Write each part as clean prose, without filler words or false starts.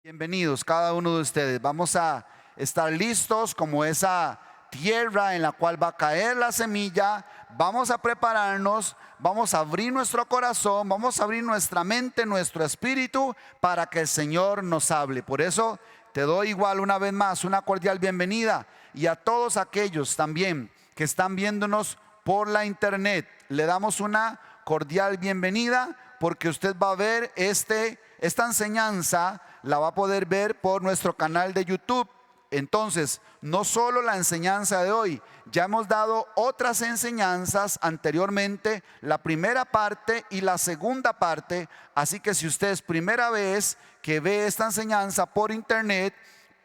Bienvenidos cada uno de ustedes. Vamos a estar listos como esa tierra en la cual va a caer la semilla. Vamos a prepararnos, vamos a abrir nuestro corazón, vamos a abrir nuestra mente, nuestro espíritu para que el Señor nos hable. Por eso te doy igual una vez más una cordial bienvenida, y a todos aquellos también que están viéndonos por la internet le damos una cordial bienvenida, porque usted va a ver esta enseñanza, la va a poder ver por nuestro canal de YouTube. Entonces, no solo la enseñanza de hoy, ya hemos dado otras enseñanzas anteriormente, la primera parte y la segunda parte. Así que si usted es primera vez que ve esta enseñanza por internet,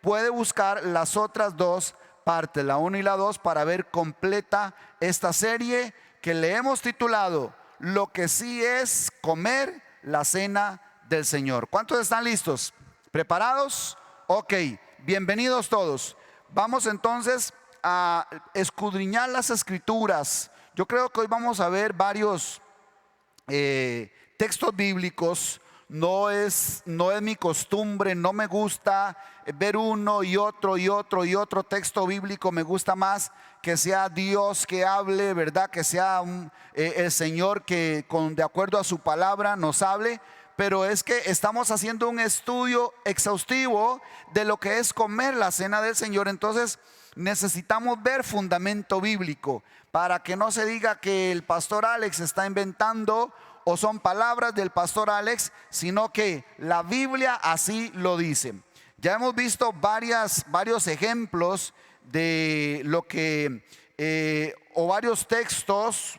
puede buscar las otras dos partes, la 1 y la 2, para ver completa esta serie que le hemos titulado Lo que sí es comer la cena del Señor. ¿Cuántos están listos? ¿Preparados? Ok, bienvenidos todos. Vamos entonces a escudriñar las escrituras. Yo creo que hoy vamos a ver varios textos bíblicos. No es mi costumbre, no me gusta ver uno y otro y otro y otro texto bíblico. Me gusta más que sea Dios que hable, ¿verdad? Que sea el Señor que de acuerdo a su palabra nos hable. Pero es que estamos haciendo un estudio exhaustivo de lo que es comer la cena del Señor. Entonces necesitamos ver fundamento bíblico para que no se diga que el pastor Alex está inventando o son palabras del pastor Alex, sino que la Biblia así lo dice. Ya hemos visto varios ejemplos de lo que o varios textos,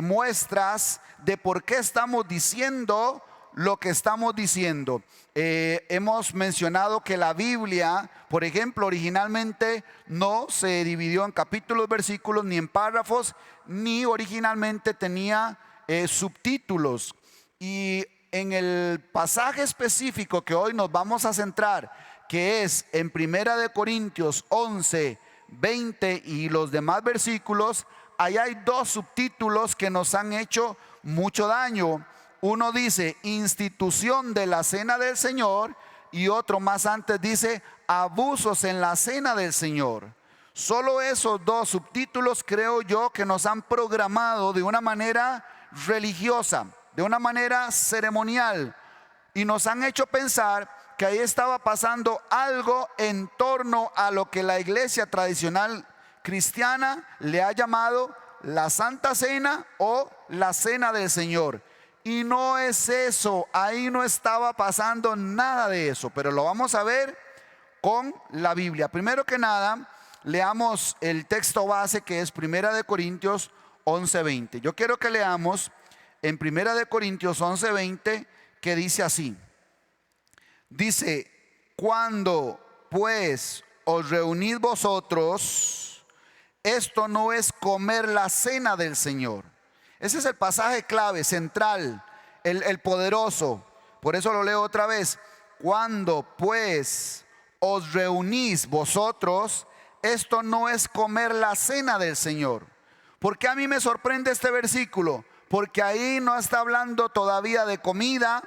muestras de por qué estamos diciendo lo que estamos diciendo. Hemos mencionado que la Biblia, por ejemplo, originalmente no se dividió en capítulos, versículos, ni en párrafos, ni originalmente tenía subtítulos. Y en el pasaje específico que hoy nos vamos a centrar, que es en Primera de Corintios 11, 20 y los demás versículos, ahí hay dos subtítulos que nos han hecho mucho daño. Uno dice institución de la cena del Señor, y otro más antes dice abusos en la cena del Señor. Solo esos dos subtítulos creo yo que nos han programado de una manera religiosa, de una manera ceremonial, y nos han hecho pensar que ahí estaba pasando algo en torno a lo que la iglesia tradicional cristiana le ha llamado la Santa Cena o la Cena del Señor. Y no es eso, ahí no estaba pasando nada de eso, pero lo vamos a ver con la Biblia. Primero que nada, leamos el texto base, que es Primera de Corintios 11:20. Yo quiero que leamos en Primera de Corintios 11:20, que dice así. Dice: cuando pues os reunid vosotros, esto no es comer la cena del Señor. Ese es el pasaje clave, central, el poderoso. Por eso lo leo otra vez. Cuando pues os reunís vosotros, esto no es comer la cena del Señor. ¿Por qué a mí me sorprende este versículo? Porque ahí no está hablando todavía de comida,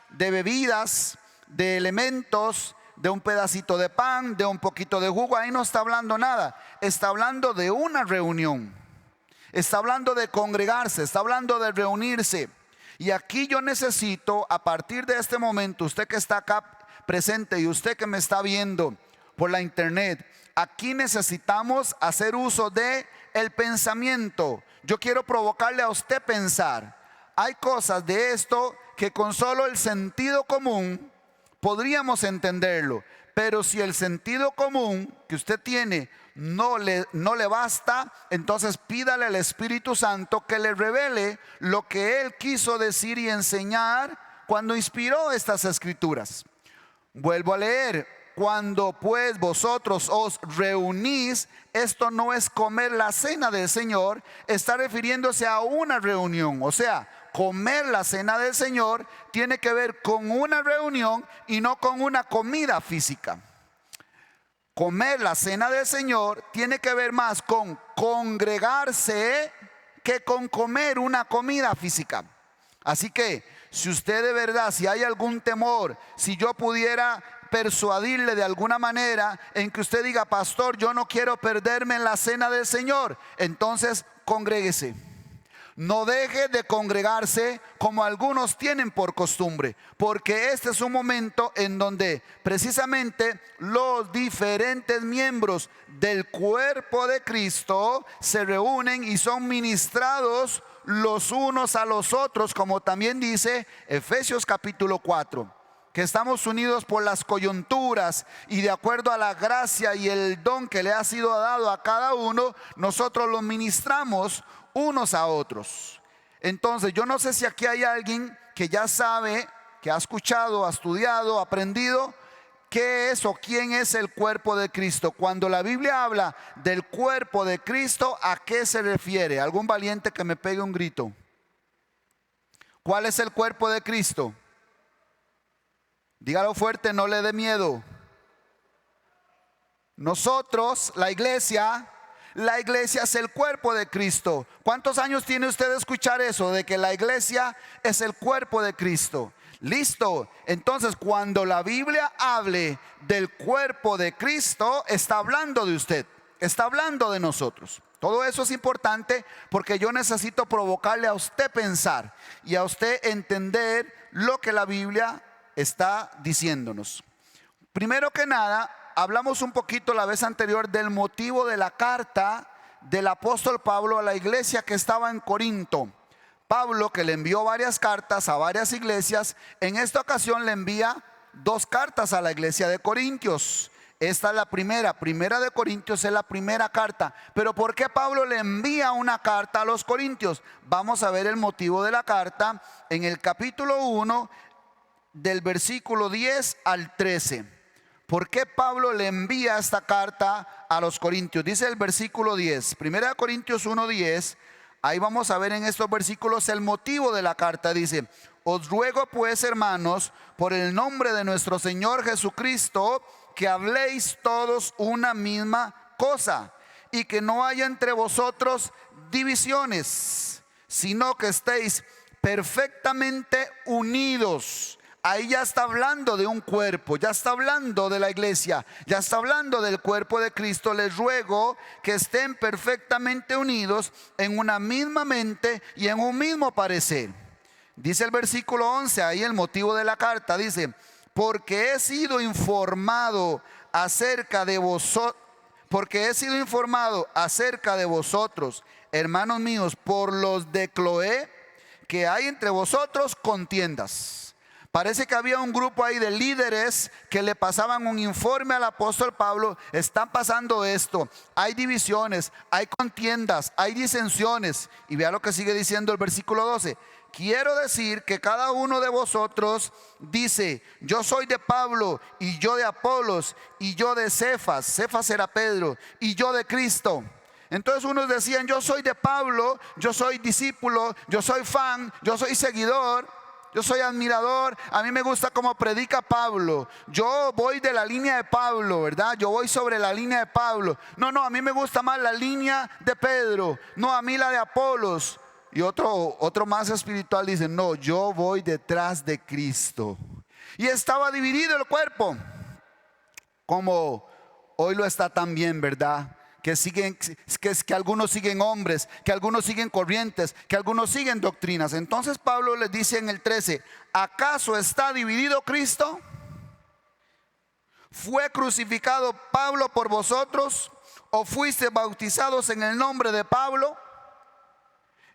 de bebidas, de elementos, de un pedacito de pan, de un poquito de jugo. Ahí no está hablando nada. Está hablando de una reunión. Está hablando de congregarse, está hablando de reunirse. Y aquí yo necesito, a partir de este momento, usted que está acá presente y usted que me está viendo por la internet, aquí necesitamos hacer uso de el pensamiento. Yo quiero provocarle a usted pensar. Hay cosas de esto que con solo el sentido común podríamos entenderlo, pero si el sentido común que usted tiene no le basta, entonces pídale al Espíritu Santo que le revele lo que Él quiso decir y enseñar cuando inspiró estas escrituras. Vuelvo a leer: cuando pues vosotros os reunís, esto no es comer la cena del Señor. Está refiriéndose a una reunión. O sea, comer la cena del Señor tiene que ver con una reunión y no con una comida física. Comer la cena del Señor tiene que ver más con congregarse que con comer una comida física. Así que si usted de verdad, si hay algún temor, si yo pudiera persuadirle de alguna manera en que usted diga, pastor, yo no quiero perderme en la cena del Señor, entonces congréguese. No deje de congregarse como algunos tienen por costumbre, porque este es un momento en donde precisamente los diferentes miembros del cuerpo de Cristo se reúnen y son ministrados los unos a los otros, como también dice Efesios capítulo 4, que estamos unidos por las coyunturas y de acuerdo a la gracia y el don que le ha sido dado a cada uno, nosotros los ministramos unos a otros. Entonces yo no sé si aquí hay alguien que ya sabe, que ha escuchado, ha estudiado, ha aprendido qué es o quién es el cuerpo de Cristo. Cuando la Biblia habla del cuerpo de Cristo, ¿a qué se refiere? ¿Algún valiente que me pegue un grito? ¿Cuál es el cuerpo de Cristo? Dígalo fuerte, no le dé miedo. Nosotros, la iglesia es el cuerpo de Cristo. ¿Cuántos años tiene usted de escuchar eso? De que la iglesia es el cuerpo de Cristo. Listo. Entonces, cuando la Biblia hable del cuerpo de Cristo, está hablando de usted, está hablando de nosotros. Todo eso es importante porque yo necesito provocarle a usted pensar y a usted entender lo que la Biblia está diciéndonos. Primero que nada, hablamos un poquito la vez anterior del motivo de la carta del apóstol Pablo a la iglesia que estaba en Corinto. Pablo, que le envió varias cartas a varias iglesias, en esta ocasión le envía 2 cartas a la iglesia de Corintios. Esta es la primera de Corintios es la primera carta. Pero ¿por qué Pablo le envía una carta a los corintios? Vamos a ver el motivo de la carta en el capítulo 1 del versículo 10 al 13. ¿Por qué Pablo le envía esta carta a los corintios? Dice el versículo 10, 1 Corintios 1:10. Ahí vamos a ver en estos versículos el motivo de la carta. Dice: os ruego pues, hermanos, por el nombre de nuestro Señor Jesucristo, que habléis todos una misma cosa y que no haya entre vosotros divisiones, sino que estéis perfectamente unidos. Ahí ya está hablando de un cuerpo, ya está hablando de la iglesia, ya está hablando del cuerpo de Cristo. Les ruego que estén perfectamente unidos en una misma mente y en un mismo parecer. Dice el versículo 11, ahí el motivo de la carta, dice: porque he sido informado acerca de vosotros, hermanos míos, por los de Cloé, que hay entre vosotros contiendas. Parece que había un grupo ahí de líderes que le pasaban un informe al apóstol Pablo. Está pasando esto, hay divisiones, hay contiendas, hay disensiones. Y vea lo que sigue diciendo el versículo 12. Quiero decir que cada uno de vosotros dice: yo soy de Pablo, y yo de Apolos, y yo de Cefas. Cefas era Pedro. Y yo de Cristo. Entonces unos decían: yo soy de Pablo, yo soy discípulo, yo soy fan, yo soy seguidor, yo soy admirador, a mí me gusta cómo predica Pablo, yo voy de la línea de Pablo, ¿verdad? Yo voy sobre la línea de Pablo. No, a mí me gusta más la línea de Pedro, no, a mí la de Apolos. Y otro más espiritual dice: no, yo voy detrás de Cristo. Y estaba dividido el cuerpo, como hoy lo está también, ¿verdad? Que algunos siguen hombres, que algunos siguen corrientes, que algunos siguen doctrinas. Entonces Pablo les dice en el 13: ¿acaso está dividido Cristo? ¿Fue crucificado Pablo por vosotros? ¿O fuiste bautizados en el nombre de Pablo?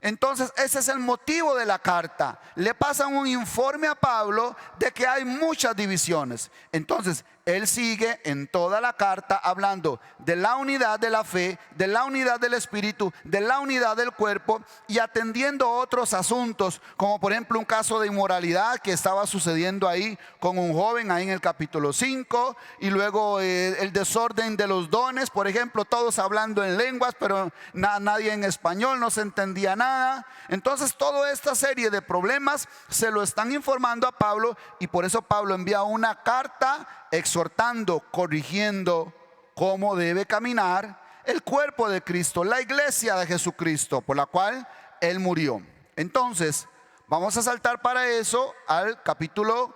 Entonces ese es el motivo de la carta. Le pasan un informe a Pablo de que hay muchas divisiones. Entonces él sigue en toda la carta hablando de la unidad de la fe, de la unidad del espíritu, de la unidad del cuerpo, y atendiendo otros asuntos, como por ejemplo un caso de inmoralidad que estaba sucediendo ahí con un joven ahí en el capítulo 5, y luego el desorden de los dones, por ejemplo, todos hablando en lenguas, pero nadie en español, no se entendía nada. Entonces toda esta serie de problemas se lo están informando a Pablo, y por eso Pablo envía una carta exhortando, corrigiendo cómo debe caminar el cuerpo de Cristo, la iglesia de Jesucristo, por la cual Él murió. Entonces, Vamos a saltar para eso al capítulo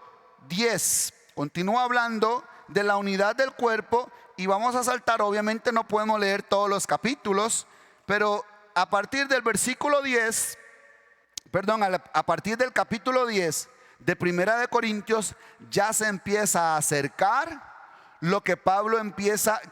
10. Continúa hablando de la unidad del cuerpo y vamos a saltar, obviamente no podemos leer todos los capítulos, pero a partir del versículo 10, perdón, a partir del capítulo 10 de Primera de Corintios ya se empieza a acercar lo que Pablo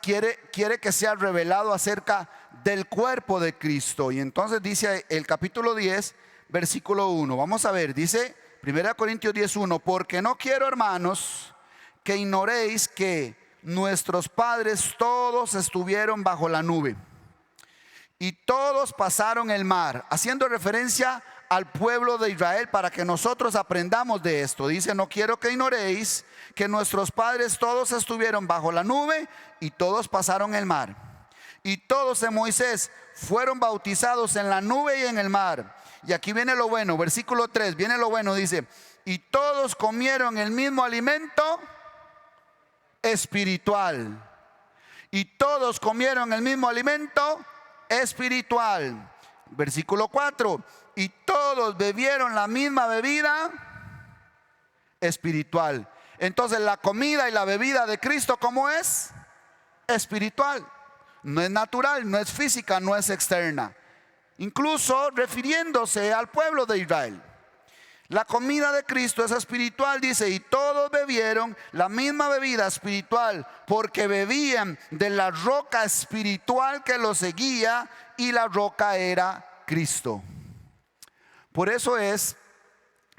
quiere que sea revelado acerca del cuerpo de Cristo. Y entonces dice el capítulo 10, versículo 1. Vamos a ver, dice 1 Corintios 10:1, porque no quiero, hermanos, que ignoréis que nuestros padres todos estuvieron bajo la nube y todos pasaron el mar, haciendo referencia al pueblo de Israel para que nosotros aprendamos de esto. Dice, no quiero que ignoréis que nuestros padres todos estuvieron bajo la nube y todos pasaron el mar. Y todos en Moisés fueron bautizados en la nube y en el mar. Y aquí viene lo bueno, versículo 3, viene lo bueno, dice, y todos comieron el mismo alimento espiritual. Y todos comieron el mismo alimento espiritual. Versículo 4, y todos bebieron la misma bebida espiritual. Entonces la comida y la bebida de Cristo, ¿cómo es? Espiritual. No es natural, no es física, no es externa. Incluso refiriéndose al pueblo de Israel. La comida de Cristo es espiritual, dice, y todos bebieron la misma bebida espiritual, porque bebían de la roca espiritual que los seguía, y la roca era Cristo. Por eso es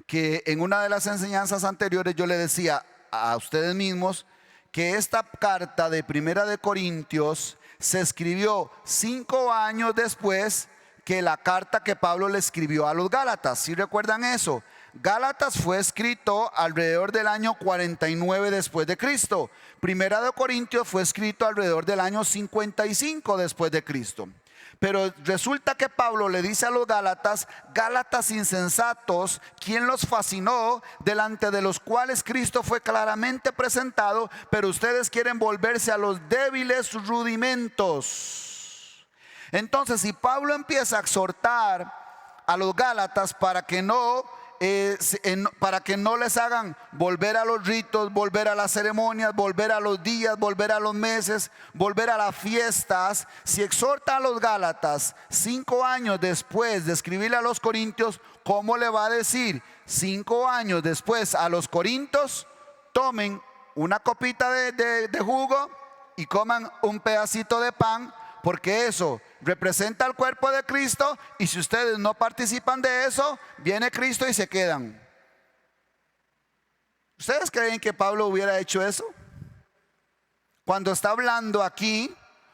que en una de las enseñanzas anteriores yo le decía a ustedes mismos que esta carta de Primera de Corintios se escribió 5 años después que la carta que Pablo le escribió a los Gálatas. ¿Sí recuerdan eso? Gálatas fue escrito alrededor del año 49 después de Cristo. Primera de Corintios fue escrito alrededor del año 55 después de Cristo. Pero resulta que Pablo le dice a los Gálatas, Gálatas insensatos, ¿quién los fascinó? Delante de los cuales Cristo fue claramente presentado, pero ustedes quieren volverse a los débiles rudimentos. Entonces, si Pablo empieza a exhortar a los Gálatas para que no les hagan volver a los ritos, volver a las ceremonias, volver a los días, volver a los meses, volver a las fiestas, si exhorta a los Gálatas 5 años después de escribirle a los Corintios, ¿cómo le va a decir 5 años después a los Corintios? Tomen una copita de jugo y coman un pedacito de pan, porque eso representa el cuerpo de Cristo, y si ustedes no participan de eso, viene Cristo y se quedan. ¿Ustedes creen que Pablo hubiera hecho eso? Cuando está hablando aquí,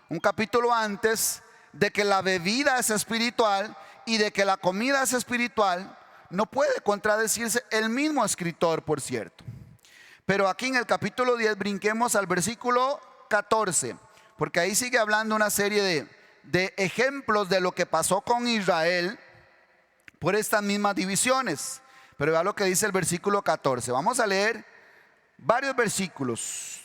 un capítulo antes, de que la bebida es espiritual y de que la comida es espiritual, no puede contradecirse el mismo escritor, por cierto. Pero aquí en el capítulo 10 brinquemos al versículo 14, porque ahí sigue hablando una serie de ejemplos de lo que pasó con Israel por estas mismas divisiones. Pero vea lo que dice el versículo 14. Vamos a leer varios versículos.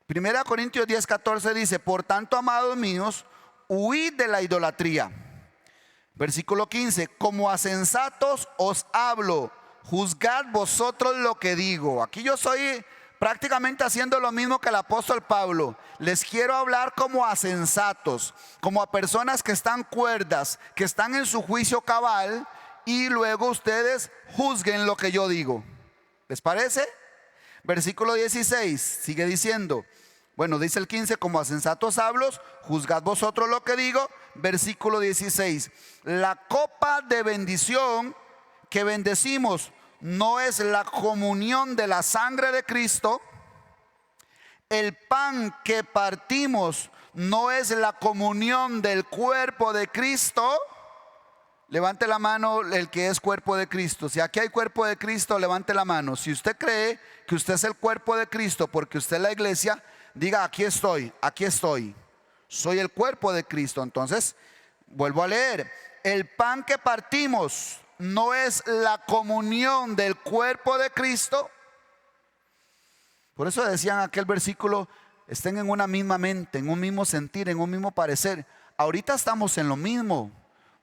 1 Corintios 10:14 dice, por tanto, amados míos, huid de la idolatría. Versículo 15, como a sensatos os hablo, juzgad vosotros lo que digo. Aquí yo soy prácticamente haciendo lo mismo que el apóstol Pablo. Les quiero hablar como a sensatos, como a personas que están cuerdas, que están en su juicio cabal, y luego ustedes juzguen lo que yo digo. ¿Les parece? Versículo 16 sigue diciendo, bueno, dice el 15, como a sensatos hablo, juzgad vosotros lo que digo. Versículo 16, la copa de bendición que bendecimos no es la comunión de la sangre de Cristo. El pan que partimos no es la comunión del cuerpo de Cristo. Levante la mano el que es cuerpo de Cristo. Si aquí hay cuerpo de Cristo, levante la mano. Si usted cree que usted es el cuerpo de Cristo porque usted es la iglesia, diga, aquí estoy, aquí estoy. Soy el cuerpo de Cristo. Entonces, vuelvo a leer. El pan que partimos no es la comunión del cuerpo de Cristo. Por eso decían aquel versículo, estén en una misma mente, en un mismo sentir, en un mismo parecer. Ahorita estamos en lo mismo.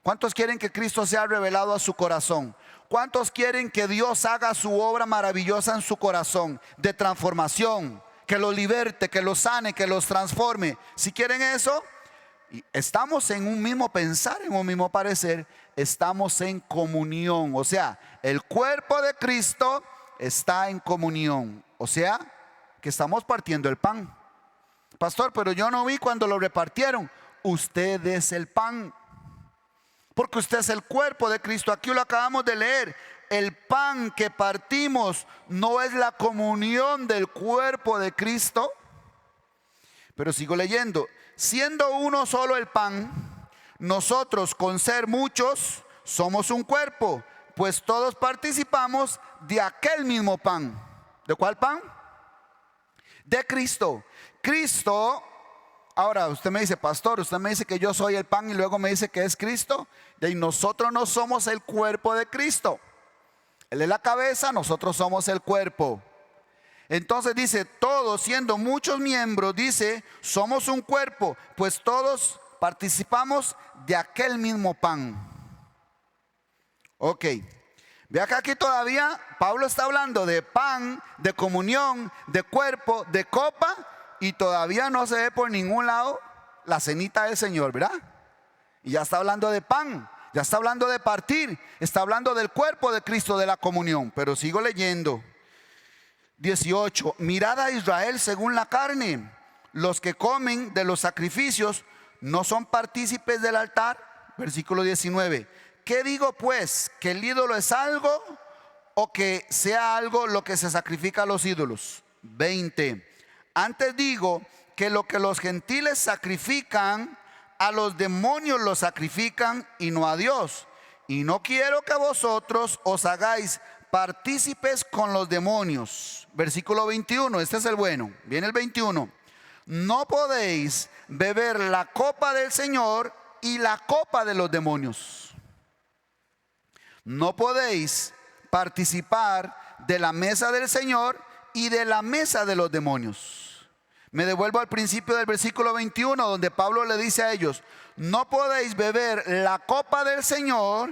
¿Cuántos quieren que Cristo sea revelado a su corazón? ¿Cuántos quieren que Dios haga su obra maravillosa en su corazón de transformación? Que los liberte, que los sane, que los transforme. Si quieren eso, estamos en un mismo pensar, en un mismo parecer, estamos en comunión. O sea, el cuerpo de Cristo está en comunión. O sea, que estamos partiendo el pan. Pastor, pero yo no vi cuando lo repartieron. Usted es el pan, porque usted es el cuerpo de Cristo. Aquí lo acabamos de leer. El pan que partimos no es la comunión del cuerpo de Cristo. Pero sigo leyendo. Siendo uno solo el pan, nosotros con ser muchos somos un cuerpo, pues todos participamos de aquel mismo pan. ¿De cuál pan? De Cristo. Cristo. Ahora usted me dice, pastor, usted me dice que yo soy el pan y luego me dice que es Cristo. Y nosotros no somos el cuerpo de Cristo. Él es la cabeza, nosotros somos el cuerpo. Entonces dice, todos siendo muchos miembros, dice, somos un cuerpo, pues todos participamos de aquel mismo pan. Ok, vea que aquí todavía Pablo está hablando de pan, de comunión, de cuerpo, de copa, y todavía no se ve por ningún lado la cenita del Señor, ¿verdad? Y ya está hablando de pan, ya está hablando de partir, está hablando del cuerpo de Cristo, de la comunión. Pero sigo leyendo. 18. Mirad a Israel según la carne. Los que comen de los sacrificios no son partícipes del altar. Versículo 19. ¿Qué digo pues? ¿Que el ídolo es algo o que sea algo lo que se sacrifica a los ídolos? 20. Antes digo que lo que los gentiles sacrifican, a los demonios lo sacrifican y no a Dios. Y no quiero que vosotros os hagáis partícipes con los demonios. Versículo 21, este es el bueno. Viene el 21. No podéis beber la copa del Señor y la copa de los demonios. No podéis participar de la mesa del Señor y de la mesa de los demonios. Me devuelvo al principio del versículo 21, donde Pablo le dice a ellos: no podéis beber la copa del Señor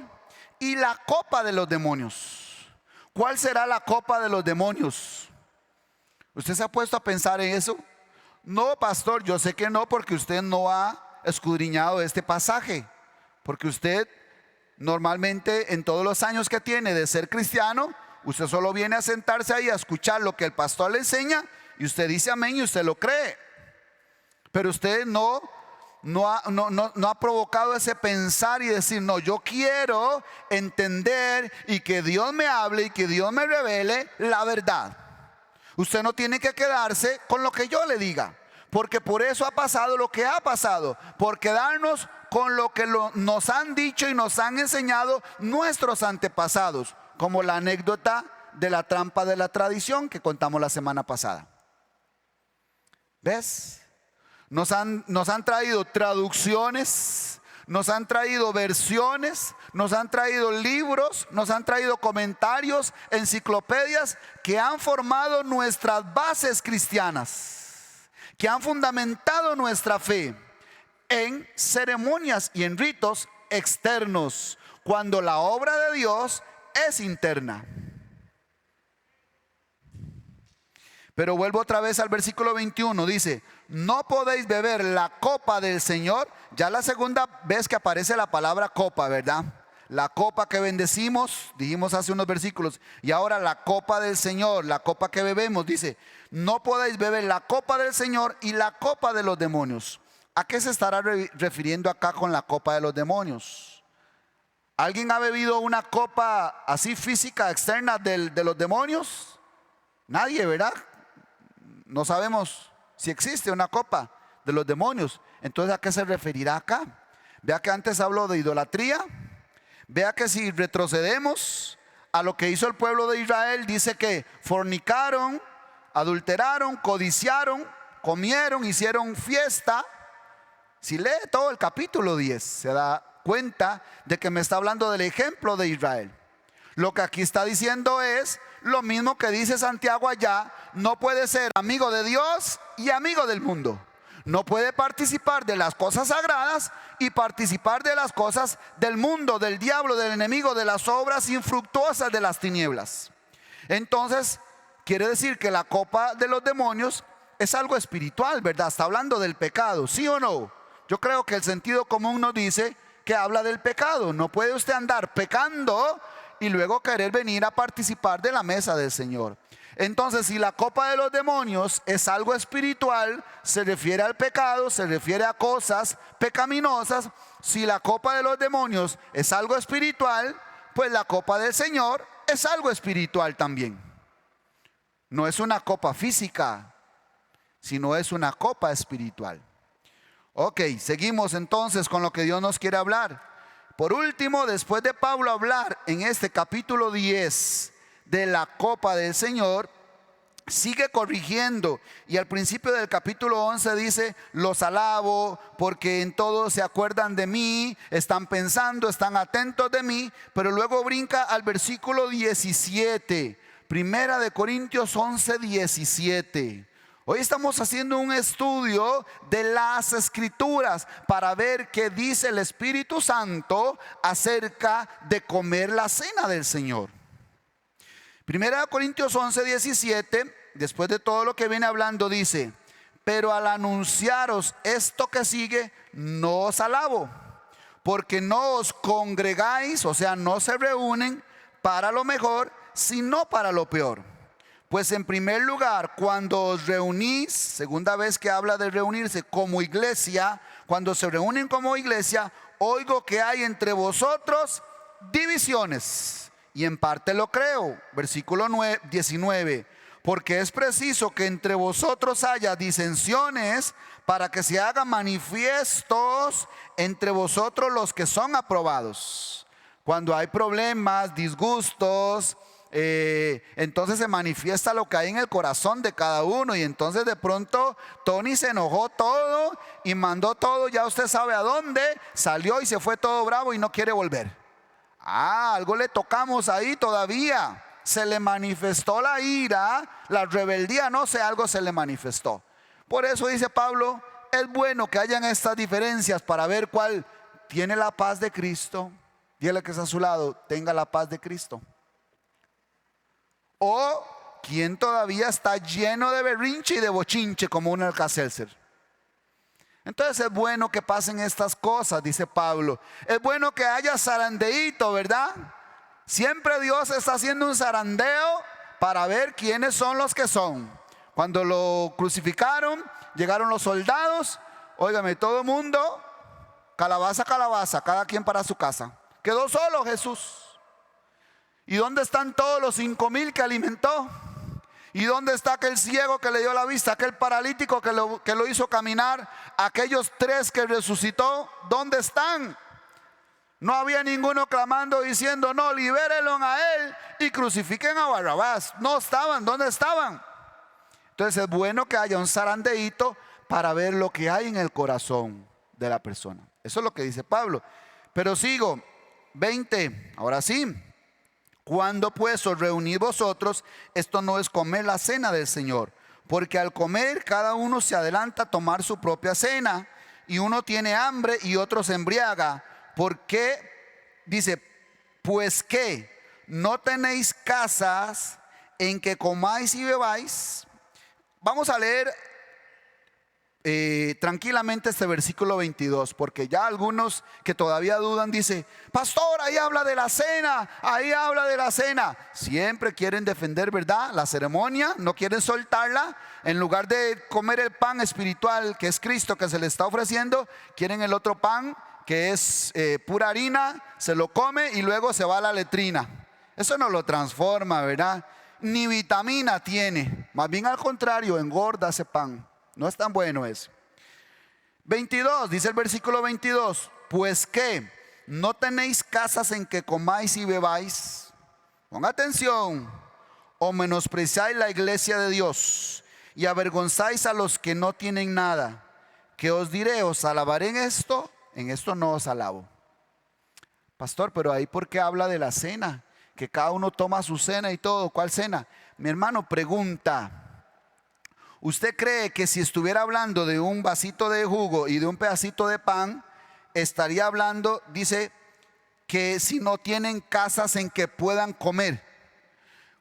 y la copa de los demonios. ¿Cuál será la copa de los demonios? ¿Usted se ha puesto a pensar en eso? No, pastor, yo sé que no, porque usted no ha escudriñado este pasaje. Porque usted normalmente, en todos los años que tiene de ser cristiano, usted solo viene a sentarse ahí a escuchar lo que el pastor le enseña, y usted dice amén y usted lo cree. Pero usted no ha provocado ese pensar y decir: no, yo quiero entender y que Dios me hable y que Dios me revele la verdad. Usted no tiene que quedarse con lo que yo le diga, porque por eso ha pasado lo que ha pasado, por quedarnos con lo que nos han dicho y nos han enseñado nuestros antepasados, como la anécdota de la trampa de la tradición que contamos la semana pasada. ¿Ves? Nos han traído traducciones, nos han traído versiones, nos han traído libros, nos han traído comentarios, enciclopedias que han formado nuestras bases cristianas, que han fundamentado nuestra fe en ceremonias y en ritos externos, cuando la obra de Dios es interna. Pero vuelvo otra vez al versículo 21, dice: no podéis beber la copa del Señor. Ya la segunda vez que aparece la palabra copa, ¿verdad? La copa que bendecimos, dijimos hace unos versículos, y ahora la copa del Señor, la copa que bebemos, dice: no podéis beber la copa del Señor y la copa de los demonios. ¿A qué se estará refiriendo acá con la copa de los demonios? ¿Alguien ha bebido una copa así física, externa de los demonios? Nadie, ¿verdad? No sabemos si existe una copa de los demonios. Entonces, ¿a qué se referirá acá? Vea que antes habló de idolatría. Vea que si retrocedemos a lo que hizo el pueblo de Israel, dice que fornicaron, adulteraron, codiciaron, comieron, hicieron fiesta. Si lee todo el capítulo 10, se da cuenta de que me está hablando del ejemplo de Israel. Lo que aquí está diciendo es lo mismo que dice Santiago allá: no puede ser amigo de Dios y amigo del mundo. No puede participar de las cosas sagradas y participar de las cosas del mundo, del diablo, del enemigo, de las obras infructuosas de las tinieblas. Entonces, quiere decir que la copa de los demonios es algo espiritual, ¿verdad? Está hablando del pecado, ¿sí o no? Yo creo que el sentido común nos dice que habla del pecado. No puede usted andar pecando y luego querer venir a participar de la mesa del Señor. Entonces, si la copa de los demonios es algo espiritual, se refiere al pecado, se refiere a cosas pecaminosas. Si la copa de los demonios es algo espiritual, pues la copa del Señor es algo espiritual también. No es una copa física, sino es una copa espiritual. Ok, seguimos entonces con lo que Dios nos quiere hablar. Por último, después de Pablo hablar en este capítulo 10 de la copa del Señor, sigue corrigiendo, y al principio del capítulo 11 dice: los alabo porque en todo se acuerdan de mí, están pensando, están atentos de mí. Pero luego brinca al versículo 17, Primera de Corintios 11, 17. Hoy estamos haciendo un estudio de las Escrituras para ver qué dice el Espíritu Santo acerca de comer la cena del Señor. Primera de Corintios 11, 17, después de todo lo que viene hablando, dice: pero al anunciaros esto que sigue, no os alabo, porque no os congregáis, o sea, no se reúnen para lo mejor, sino para lo peor. Pues en primer lugar, cuando os reunís, segunda vez que habla de reunirse como iglesia, cuando se reúnen como iglesia, oigo que hay entre vosotros divisiones. Y en parte lo creo. Versículo 19. Porque es preciso que entre vosotros haya disensiones, para que se hagan manifiestos entre vosotros los que son aprobados. Cuando hay problemas, disgustos, entonces se manifiesta lo que hay en el corazón de cada uno. Y entonces de pronto Tony se enojó todo y mandó todo, ya usted sabe a dónde, salió y se fue todo bravo y no quiere volver. Algo le tocamos ahí todavía. Se le manifestó la ira, la rebeldía, no sé, algo se le manifestó. Por eso dice Pablo: es bueno que hayan estas diferencias para ver cuál tiene la paz de Cristo. Dígale que está a su lado: tenga la paz de Cristo. O quien todavía está lleno de berrinche y de bochinche como un Alka-Seltzer. Entonces es bueno que pasen estas cosas, dice Pablo. Es bueno que haya zarandeíto, ¿verdad? Siempre Dios está haciendo un zarandeo para ver quiénes son los que son. Cuando lo crucificaron, llegaron los soldados. Óigame, todo el mundo, calabaza, calabaza, cada quien para su casa. Quedó solo Jesús. ¿Y dónde están todos los 5,000 que alimentó? ¿Y dónde está aquel ciego que le dio la vista? Aquel paralítico que lo hizo caminar. Aquellos 3 que resucitó, ¿dónde están? No había ninguno clamando diciendo: no, libérenlo a él y crucifiquen a Barrabás. No estaban, ¿dónde estaban? Entonces es bueno que haya un zarandeíto para ver lo que hay en el corazón de la persona. Eso es lo que dice Pablo. Pero sigo, 20, ahora sí. Cuando pues os reunís vosotros, esto no es comer la cena del Señor, porque al comer cada uno se adelanta a tomar su propia cena, y uno tiene hambre y otro se embriaga. ¿Por qué? Dice: pues que no tenéis casas en que comáis y bebáis. Vamos a leer tranquilamente este versículo 22, porque ya algunos que todavía dudan dicen: pastor, ahí habla de la cena, ahí habla de la cena. Siempre quieren defender, ¿verdad?, la ceremonia, no quieren soltarla. En lugar de comer el pan espiritual que es Cristo, que se le está ofreciendo, quieren el otro pan que es pura harina, se lo come y luego se va a la letrina. Eso no lo transforma, ¿verdad? Ni vitamina tiene, más bien al contrario, engorda ese pan. No es tan bueno eso. 22, dice el versículo 22: pues que no tenéis casas en que comáis y bebáis. Ponga atención. O menospreciáis la iglesia de Dios y avergonzáis a los que no tienen nada. ¿Qué os diré? ¿Os alabaré en esto? En esto no os alabo. Pastor, pero ahí ¿por qué habla de la cena? Que cada uno toma su cena y todo. ¿Cuál cena? Mi hermano, pregunta: ¿usted cree que si estuviera hablando de un vasito de jugo y de un pedacito de pan, estaría hablando, dice, que si no tienen casas en que puedan comer.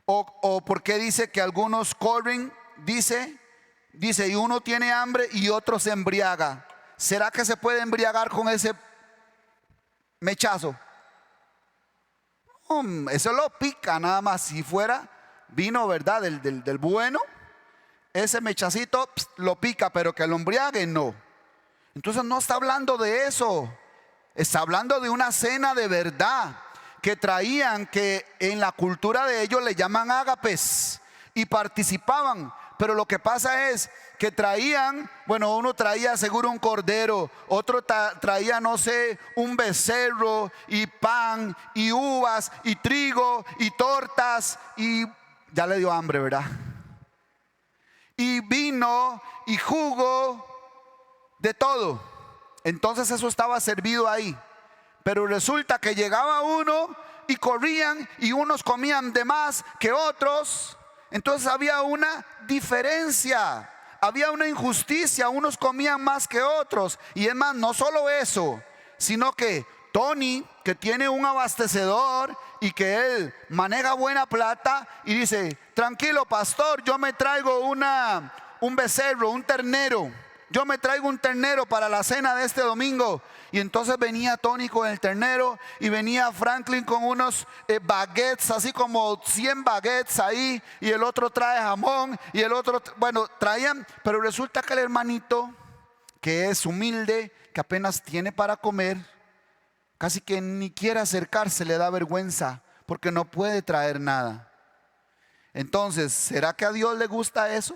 O porque dice que algunos corren, dice, y uno tiene hambre y otro se embriaga. ¿Será que se puede embriagar con ese mechazo? Eso lo pica nada más. Si fuera vino, ¿verdad? Del bueno, ese mechacito lo pica, pero que lo embriague no. Entonces no está hablando de eso. Está hablando de una cena de verdad que traían, que en la cultura de ellos le llaman ágapes, y participaban. Pero lo que pasa es que traían, bueno, uno traía seguro un cordero, otro traía, no sé, un becerro y pan y uvas y trigo y tortas, y ya le dio hambre, ¿verdad? Y vino y jugo, de todo. Entonces eso estaba servido ahí. Pero resulta que llegaba uno y corrían, y unos comían de más que otros. Entonces había una diferencia, había una injusticia. Unos comían más que otros. Y es más, no solo eso, sino que Tony, que tiene un abastecedor y que él maneja buena plata, y dice: tranquilo pastor, yo me traigo un becerro, un ternero. Yo me traigo un ternero para la cena de este domingo. Y entonces venía Tony con el ternero, y venía Franklin con unos baguettes, así como 100 baguettes ahí, y el otro trae jamón, y el otro, bueno, traían. Pero resulta que el hermanito, que es humilde, que apenas tiene para comer, casi que ni quiere acercarse, le da vergüenza, porque no puede traer nada. Entonces, ¿será que a Dios le gusta eso?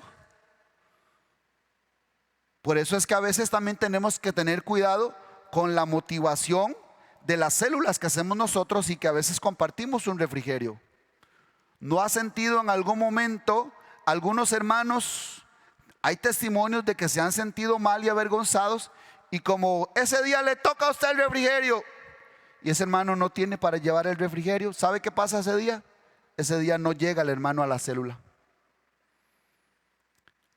Por eso es que a veces también tenemos que tener cuidado con la motivación de las células que hacemos nosotros, y que a veces compartimos un refrigerio. ¿No ha sentido en algún momento algunos hermanos? Hay testimonios de que se han sentido mal y avergonzados, y como ese día le toca a usted el refrigerio y ese hermano no tiene para llevar el refrigerio, ¿sabe qué pasa ese día? Ese día no llega el hermano a la célula.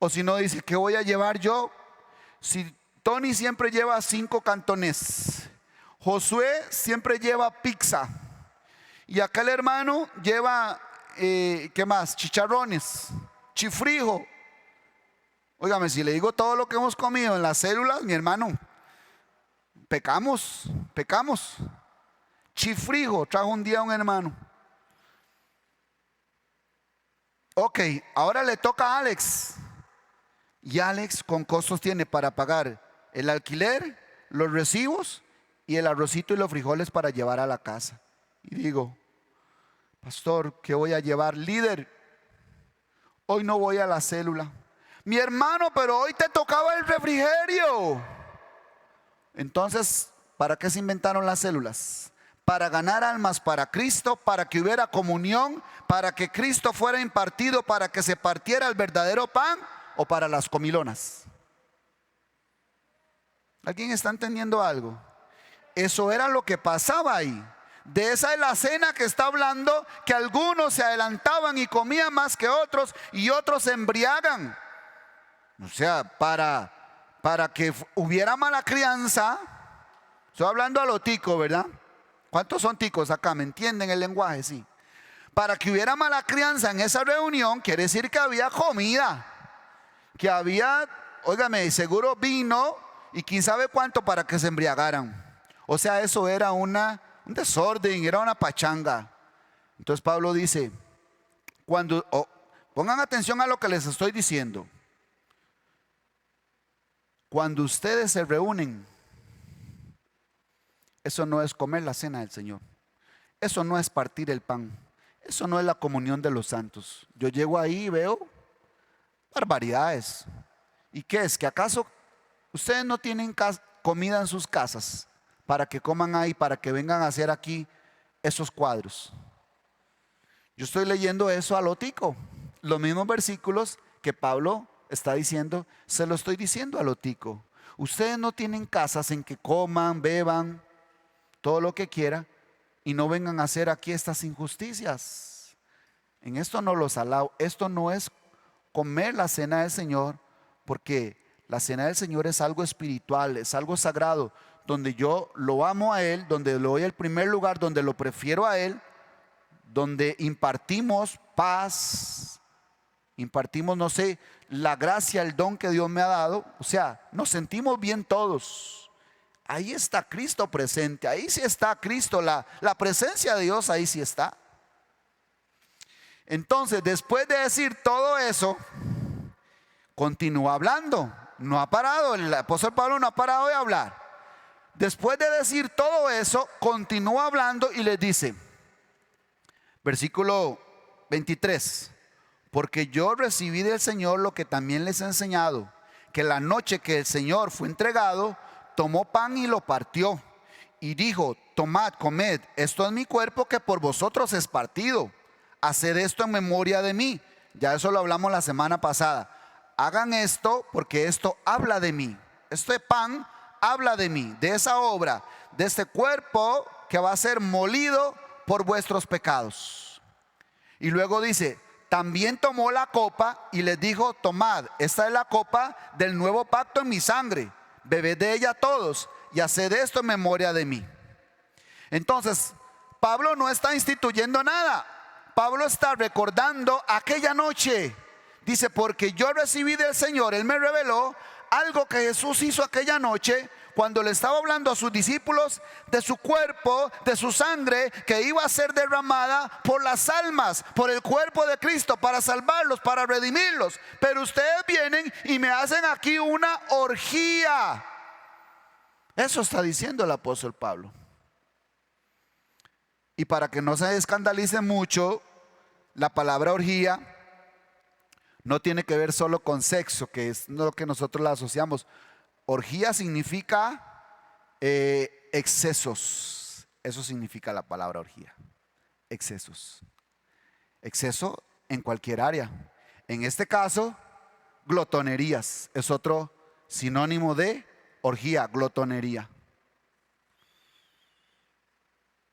O si no, dice: ¿qué voy a llevar yo? Si Tony siempre lleva 5 cantonés, Josué siempre lleva pizza, y aquel hermano lleva, ¿qué más? Chicharrones, chifrijo. Óigame, si le digo todo lo que hemos comido en las células, mi hermano, pecamos. Chifrijo trajo un día un hermano. Ok, ahora le toca a Alex. Y Alex con costos tiene para pagar el alquiler, los recibos y el arrocito y los frijoles para llevar a la casa. Y digo: pastor, ¿qué voy a llevar? Líder, hoy no voy a la célula. Mi hermano, pero hoy te tocaba el refrigerio. Entonces, ¿para qué se inventaron las células? Para ganar almas para Cristo, para que hubiera comunión, para que Cristo fuera impartido, para que se partiera el verdadero pan, o para las comilonas. ¿Alguien está entendiendo algo? Eso era lo que pasaba ahí. De esa es la cena que está hablando, que algunos se adelantaban y comían más que otros, y otros se embriagan. O sea, para que hubiera mala crianza. Estoy hablando a lo tico, ¿verdad? ¿Cuántos son ticos acá? ¿Me entienden el lenguaje? Sí. Para que hubiera mala crianza en esa reunión, quiere decir que había comida, que había, óigame, seguro vino y quién sabe cuánto para que se embriagaran. O sea, eso era un desorden, era una pachanga. Entonces Pablo dice, pongan atención a lo que les estoy diciendo. Cuando ustedes se reúnen, eso no es comer la cena del Señor. Eso no es partir el pan. Eso no es la comunión de los santos. Yo llego ahí y veo barbaridades. ¿Y qué es? ¿Que acaso ustedes no tienen comida en sus casas para que coman ahí, para que vengan a hacer aquí esos cuadros? Yo estoy leyendo eso a lo tico. Los mismos versículos que Pablo está diciendo, se lo estoy diciendo a lo tico. Ustedes no tienen casas en que coman, beban, todo lo que quieran, y no vengan a hacer aquí estas injusticias. En esto no los alabo. Esto no es comer la cena del Señor, porque la cena del Señor es algo espiritual, es algo sagrado, donde yo lo amo a Él, donde le doy el primer lugar, donde lo prefiero a Él, donde impartimos paz, impartimos, no sé, la gracia, el don que Dios me ha dado. O sea, nos sentimos bien todos. Ahí está Cristo presente, ahí sí está Cristo, la presencia de Dios ahí sí está. Entonces, después de decir todo eso, continúa hablando. No ha parado, el apóstol Pablo no ha parado de hablar. Después de decir todo eso, continúa hablando y les dice, versículo 23, porque yo recibí del Señor lo que también les he enseñado, que la noche que el Señor fue entregado, tomó pan y lo partió y dijo, tomad, comed, esto es mi cuerpo que por vosotros es partido, haced esto en memoria de mí. Ya eso lo hablamos la semana pasada. Hagan esto porque esto habla de mí. Este pan habla de mí, de esa obra, de este cuerpo que va a ser molido por vuestros pecados. Y luego dice, también tomó la copa y les dijo, tomad, esta es la copa del nuevo pacto en mi sangre, bebed de ella todos y haced esto en memoria de mí. Entonces, Pablo no está instituyendo nada. Pablo está recordando aquella noche. Dice, porque yo recibí del Señor, Él me reveló algo que Jesús hizo aquella noche cuando le estaba hablando a sus discípulos de su cuerpo, de su sangre que iba a ser derramada por las almas, por el cuerpo de Cristo, para salvarlos, para redimirlos. Pero ustedes vienen y me hacen aquí una orgía. Eso está diciendo el apóstol Pablo. Y para que no se escandalice mucho, la palabra orgía no tiene que ver solo con sexo, que es lo que nosotros la asociamos. Orgía significa excesos. Eso significa la palabra orgía. Excesos. Exceso en cualquier área. En este caso, glotonerías. Es otro sinónimo de orgía, glotonería.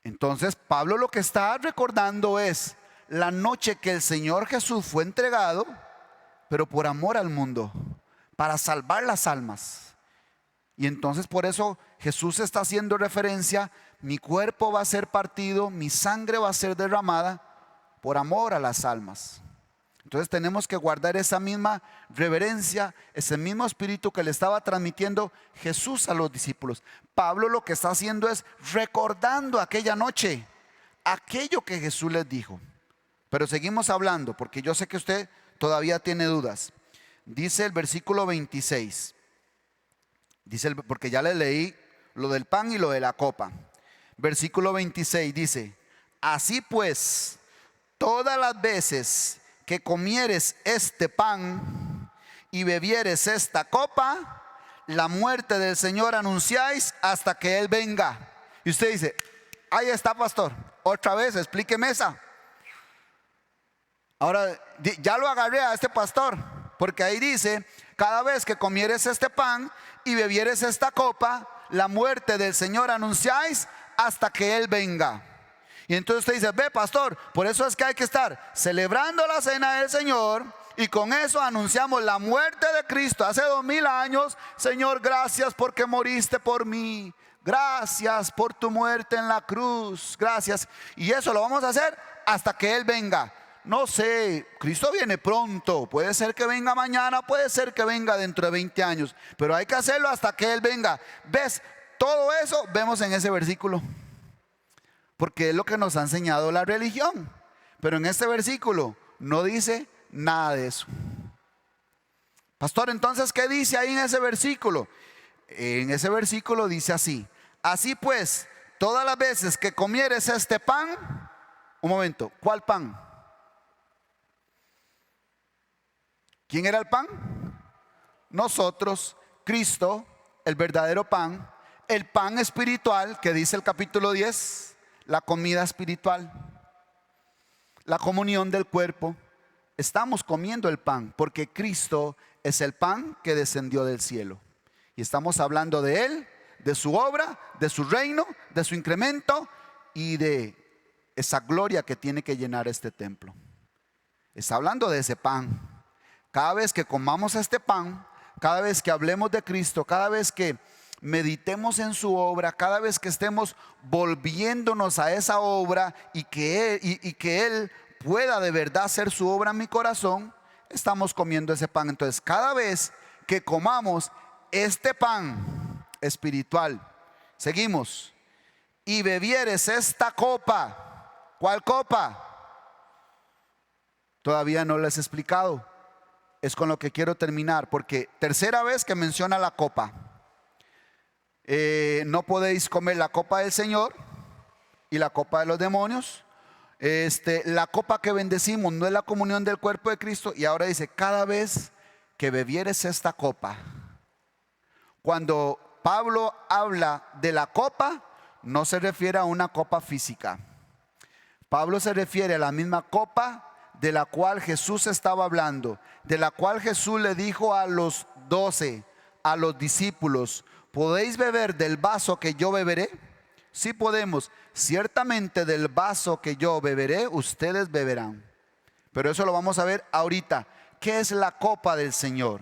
Entonces, Pablo lo que está recordando es la noche que el Señor Jesús fue entregado, pero por amor al mundo, para salvar las almas. Y entonces por eso Jesús está haciendo referencia, mi cuerpo va a ser partido, mi sangre va a ser derramada por amor a las almas. Entonces tenemos que guardar esa misma reverencia, ese mismo espíritu que le estaba transmitiendo Jesús a los discípulos. Pablo lo que está haciendo es recordando aquella noche, aquello que Jesús les dijo. Pero seguimos hablando, porque yo sé que usted todavía tiene dudas. Dice el versículo 26. Porque ya le leí lo del pan y lo de la copa. Versículo 26 dice, así pues, todas las veces que comieres este pan y bebieres esta copa, la muerte del Señor anunciáis hasta que Él venga. Y usted dice, ahí está, pastor, otra vez, explíqueme esa. Ahora, ya lo agarré a este pastor, porque ahí dice, cada vez que comieres este pan y bebieres esta copa, la muerte del Señor anunciáis hasta que Él venga. Y entonces usted dice, ve, pastor, por eso es que hay que estar celebrando la cena del Señor, y con eso anunciamos la muerte de Cristo hace 2000 años. Señor, gracias porque moriste por mí. Gracias por tu muerte en la cruz. Gracias. Y eso lo vamos a hacer hasta que Él venga. No sé, Cristo viene pronto, puede ser que venga mañana, puede ser que venga dentro de 20 años, pero hay que hacerlo hasta que Él venga. ¿Ves? Todo eso vemos en ese versículo, porque es lo que nos ha enseñado la religión. Pero en este versículo no dice nada de eso. Pastor, entonces, ¿qué dice ahí en ese versículo? En ese versículo dice así, así pues, todas las veces que comieres este pan, un momento, ¿cuál pan? ¿Quién era el pan? Nosotros, Cristo, el verdadero pan, el pan espiritual que dice el capítulo 10, la comida espiritual, la comunión del cuerpo. Estamos comiendo el pan porque Cristo es el pan que descendió del cielo. Y estamos hablando de Él, de su obra, de su reino, de su incremento y de esa gloria que tiene que llenar este templo. Está hablando de ese pan. Cada vez que comamos este pan, cada vez que hablemos de Cristo, cada vez que meditemos en su obra, cada vez que estemos volviéndonos a esa obra y que Él pueda de verdad hacer su obra en mi corazón, estamos comiendo ese pan. Entonces, cada vez que comamos este pan espiritual, seguimos, y bebieres esta copa. ¿Cuál copa? Todavía no les he explicado. Es con lo que quiero terminar, porque tercera vez que menciona la copa. No podéis comer la copa del Señor y la copa de los demonios. La copa que bendecimos no es la comunión del cuerpo de Cristo. Y ahora dice, cada vez que bebieres esta copa. Cuando Pablo habla de la copa, no se refiere a una copa física. Pablo se refiere a la misma copa de la cual Jesús estaba hablando, de la cual Jesús le dijo a los 12, a los discípulos: ¿podéis beber del vaso que yo beberé? Sí podemos. Ciertamente del vaso que yo beberé, ustedes beberán. Pero eso lo vamos a ver ahorita. ¿Qué es la copa del Señor?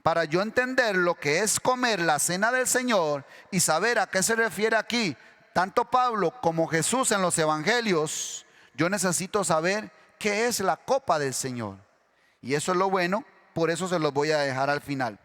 Para yo entender lo que es comer la cena del Señor y saber a qué se refiere aquí, tanto Pablo como Jesús en los evangelios, yo necesito saber qué es la copa del Señor. Y eso es lo bueno, por eso se los voy a dejar al final.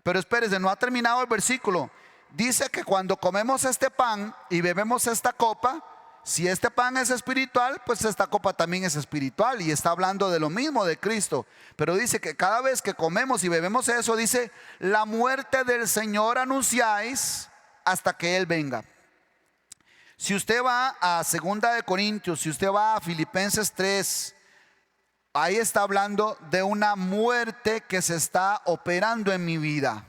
Pero espérense, no ha terminado el versículo. Dice que cuando comemos este pan y bebemos esta copa, si este pan es espiritual, pues esta copa también es espiritual, y está hablando de lo mismo de Cristo. Pero dice que cada vez que comemos y bebemos eso, dice, la muerte del Señor anunciáis hasta que Él venga. Si usted va a 2 de Corintios, si usted va a Filipenses 3, ahí está hablando de una muerte que se está operando en mi vida.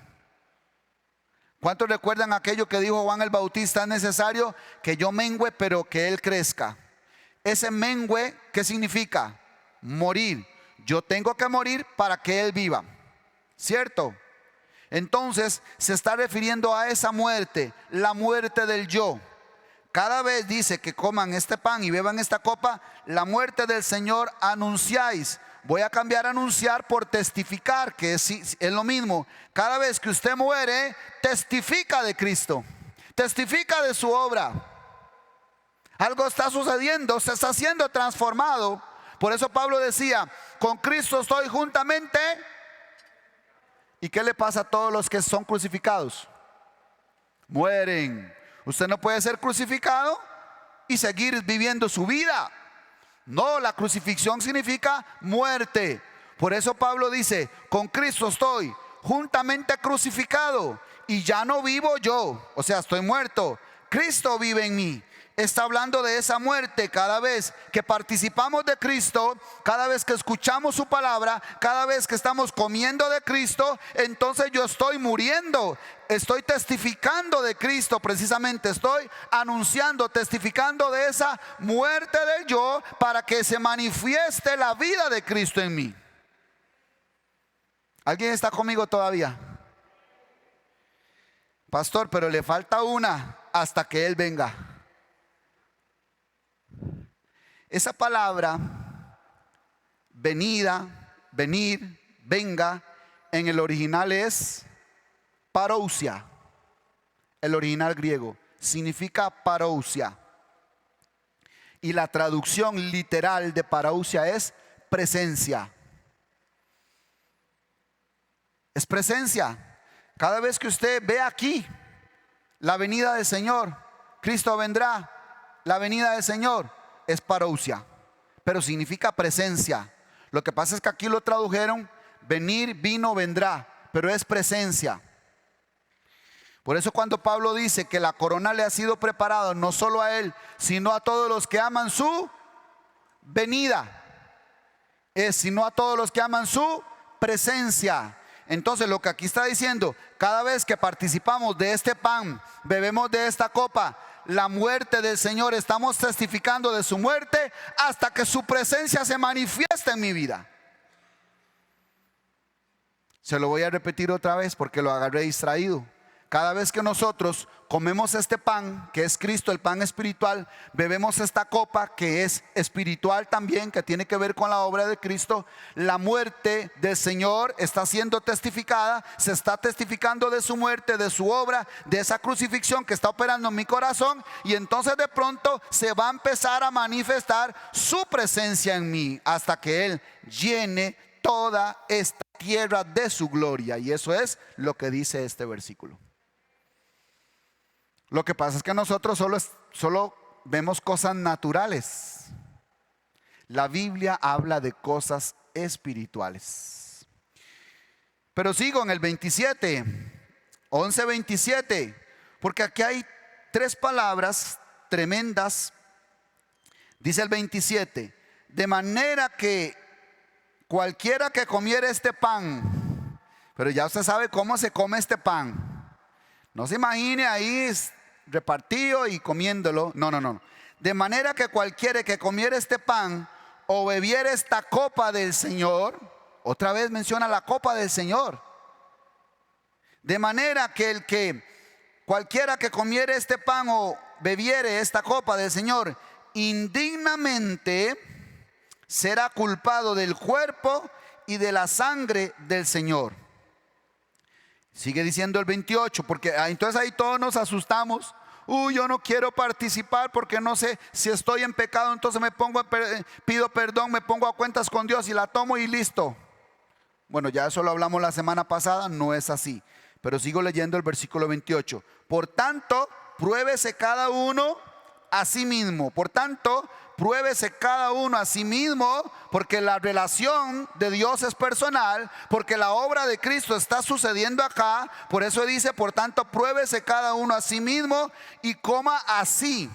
¿Cuántos recuerdan aquello que dijo Juan el Bautista? Es necesario que yo mengüe, pero que Él crezca. Ese mengüe, ¿qué significa? Morir. Yo tengo que morir para que Él viva, ¿cierto? Entonces se está refiriendo a esa muerte, la muerte del yo. Cada vez dice que coman este pan y beban esta copa, la muerte del Señor anunciáis. Voy a cambiar anunciar por testificar, que es lo mismo. Cada vez que usted muere, testifica de Cristo, testifica de su obra. Algo está sucediendo, se está siendo transformado. Por eso Pablo decía, con Cristo estoy juntamente. ¿Y qué le pasa a todos los que son crucificados? Mueren. Usted no puede ser crucificado y seguir viviendo su vida. No, la crucifixión significa muerte. Por eso Pablo dice, con Cristo estoy juntamente crucificado y ya no vivo yo, o sea, estoy muerto. Cristo vive en mí. Está hablando de esa muerte. Cada vez que participamos de Cristo, cada vez que escuchamos su palabra, cada vez que estamos comiendo de Cristo, entonces yo estoy muriendo. Estoy testificando de Cristo, precisamente estoy anunciando, testificando de esa muerte del yo para que se manifieste la vida de Cristo en mí. ¿Alguien está conmigo todavía? Pastor, pero le falta una hasta que Él venga. Esa palabra, venida, venir, venga, en el original es parousia. El original griego significa parousia. Y la traducción literal de parousia es presencia. Es presencia. Cada vez que usted ve aquí la venida del Señor, Cristo vendrá, la venida del Señor es parousia, pero significa presencia. Lo que pasa es que aquí lo tradujeron venir, vino, vendrá, pero es presencia. Por eso cuando Pablo dice que la corona le ha sido preparada no solo a él, sino a todos los que aman su venida, es sino a todos los que aman su presencia. Entonces lo que aquí está diciendo, cada vez que participamos de este pan, bebemos de esta copa, la muerte del Señor, estamos testificando de su muerte hasta que su presencia se manifieste en mi vida. Se lo voy a repetir otra vez porque lo agarré distraído. Cada vez que nosotros comemos este pan, que es Cristo, el pan espiritual, bebemos esta copa que es espiritual también, que tiene que ver con la obra de Cristo, la muerte del Señor está siendo testificada, se está testificando de su muerte, de su obra, de esa crucifixión que está operando en mi corazón, y entonces de pronto se va a empezar a manifestar su presencia en mí hasta que Él llene toda esta tierra de su gloria. Y eso es lo que dice este versículo. Lo que pasa es que nosotros solo vemos cosas naturales. La Biblia habla de cosas espirituales. Pero sigo en el 27, 11:27, porque aquí hay tres palabras tremendas. Dice el 27, de manera que cualquiera que comiera este pan, pero ya usted sabe cómo se come este pan. No se imagine ahí repartido y comiéndolo. No. De manera que cualquiera que comiera este pan o bebiera esta copa del Señor, otra vez menciona la copa del Señor. De manera que cualquiera que comiera este pan o bebiere esta copa del Señor, indignamente será culpado del cuerpo y de la sangre del Señor. Sigue diciendo el 28, porque entonces ahí todos nos asustamos. Yo no quiero participar porque no sé si estoy en pecado, entonces pido perdón, me pongo a cuentas con Dios y la tomo y listo. Bueno, ya eso lo hablamos la semana pasada, no es así. Pero sigo leyendo el versículo 28. Por tanto, pruébese cada uno a sí mismo. Por tanto, pruébese cada uno a sí mismo, porque la relación de Dios es personal, porque la obra de Cristo está sucediendo acá. Por eso dice, por tanto, pruébese cada uno a sí mismo y coma así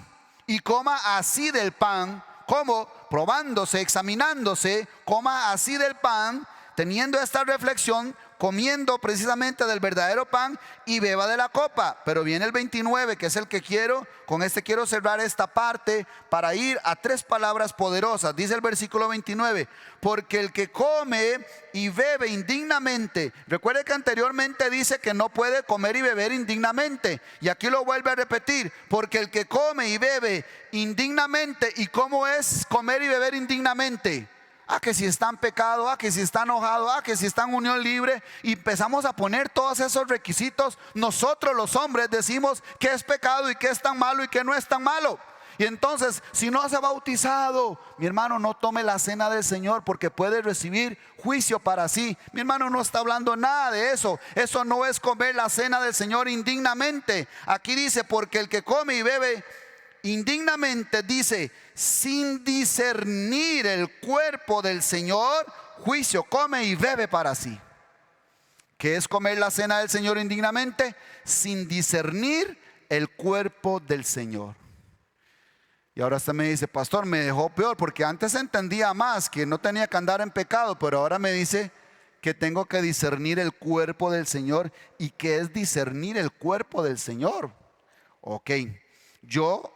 del pan, como probándose, examinándose, coma así del pan, teniendo esta reflexión, comiendo precisamente del verdadero pan, y beba de la copa. Pero viene el 29, que es el que con este quiero cerrar esta parte para ir a tres palabras poderosas. Dice el versículo 29, porque el que come y bebe indignamente, recuerde que anteriormente dice que no puede comer y beber indignamente, y aquí lo vuelve a repetir, porque el que come y bebe indignamente. ¿Y cómo es comer y beber indignamente? Que si está en pecado, que si está enojado, que si está en unión libre, y empezamos a poner todos esos requisitos. Nosotros los hombres decimos que es pecado y que es tan malo y que no es tan malo. Y entonces, si no se ha bautizado, mi hermano, no tome la cena del Señor, porque puede recibir juicio para sí. Mi hermano no está hablando nada de eso. Eso no es comer la cena del Señor indignamente. Aquí dice, porque el que come y bebe indignamente, dice, sin discernir el cuerpo del Señor, juicio come y bebe para sí. ¿Qué es comer la cena del Señor indignamente? Sin discernir el cuerpo del Señor. Y ahora usted me dice, pastor, me dejó peor, porque antes entendía más que no tenía que andar en pecado, pero ahora me dice que tengo que discernir el cuerpo del Señor. ¿Y qué es discernir el cuerpo del Señor? Ok, yo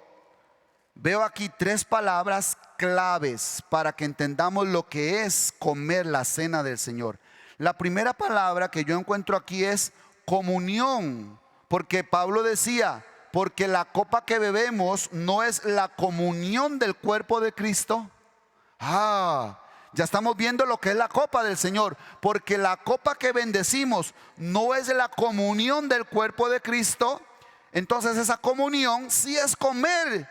veo aquí tres palabras claves para que entendamos lo que es comer la cena del Señor. La primera palabra que yo encuentro aquí es comunión, porque Pablo decía, porque la copa que bebemos no es la comunión del cuerpo de Cristo. Ya estamos viendo lo que es la copa del Señor, porque la copa que bendecimos no es la comunión del cuerpo de Cristo. Entonces esa comunión sí es comer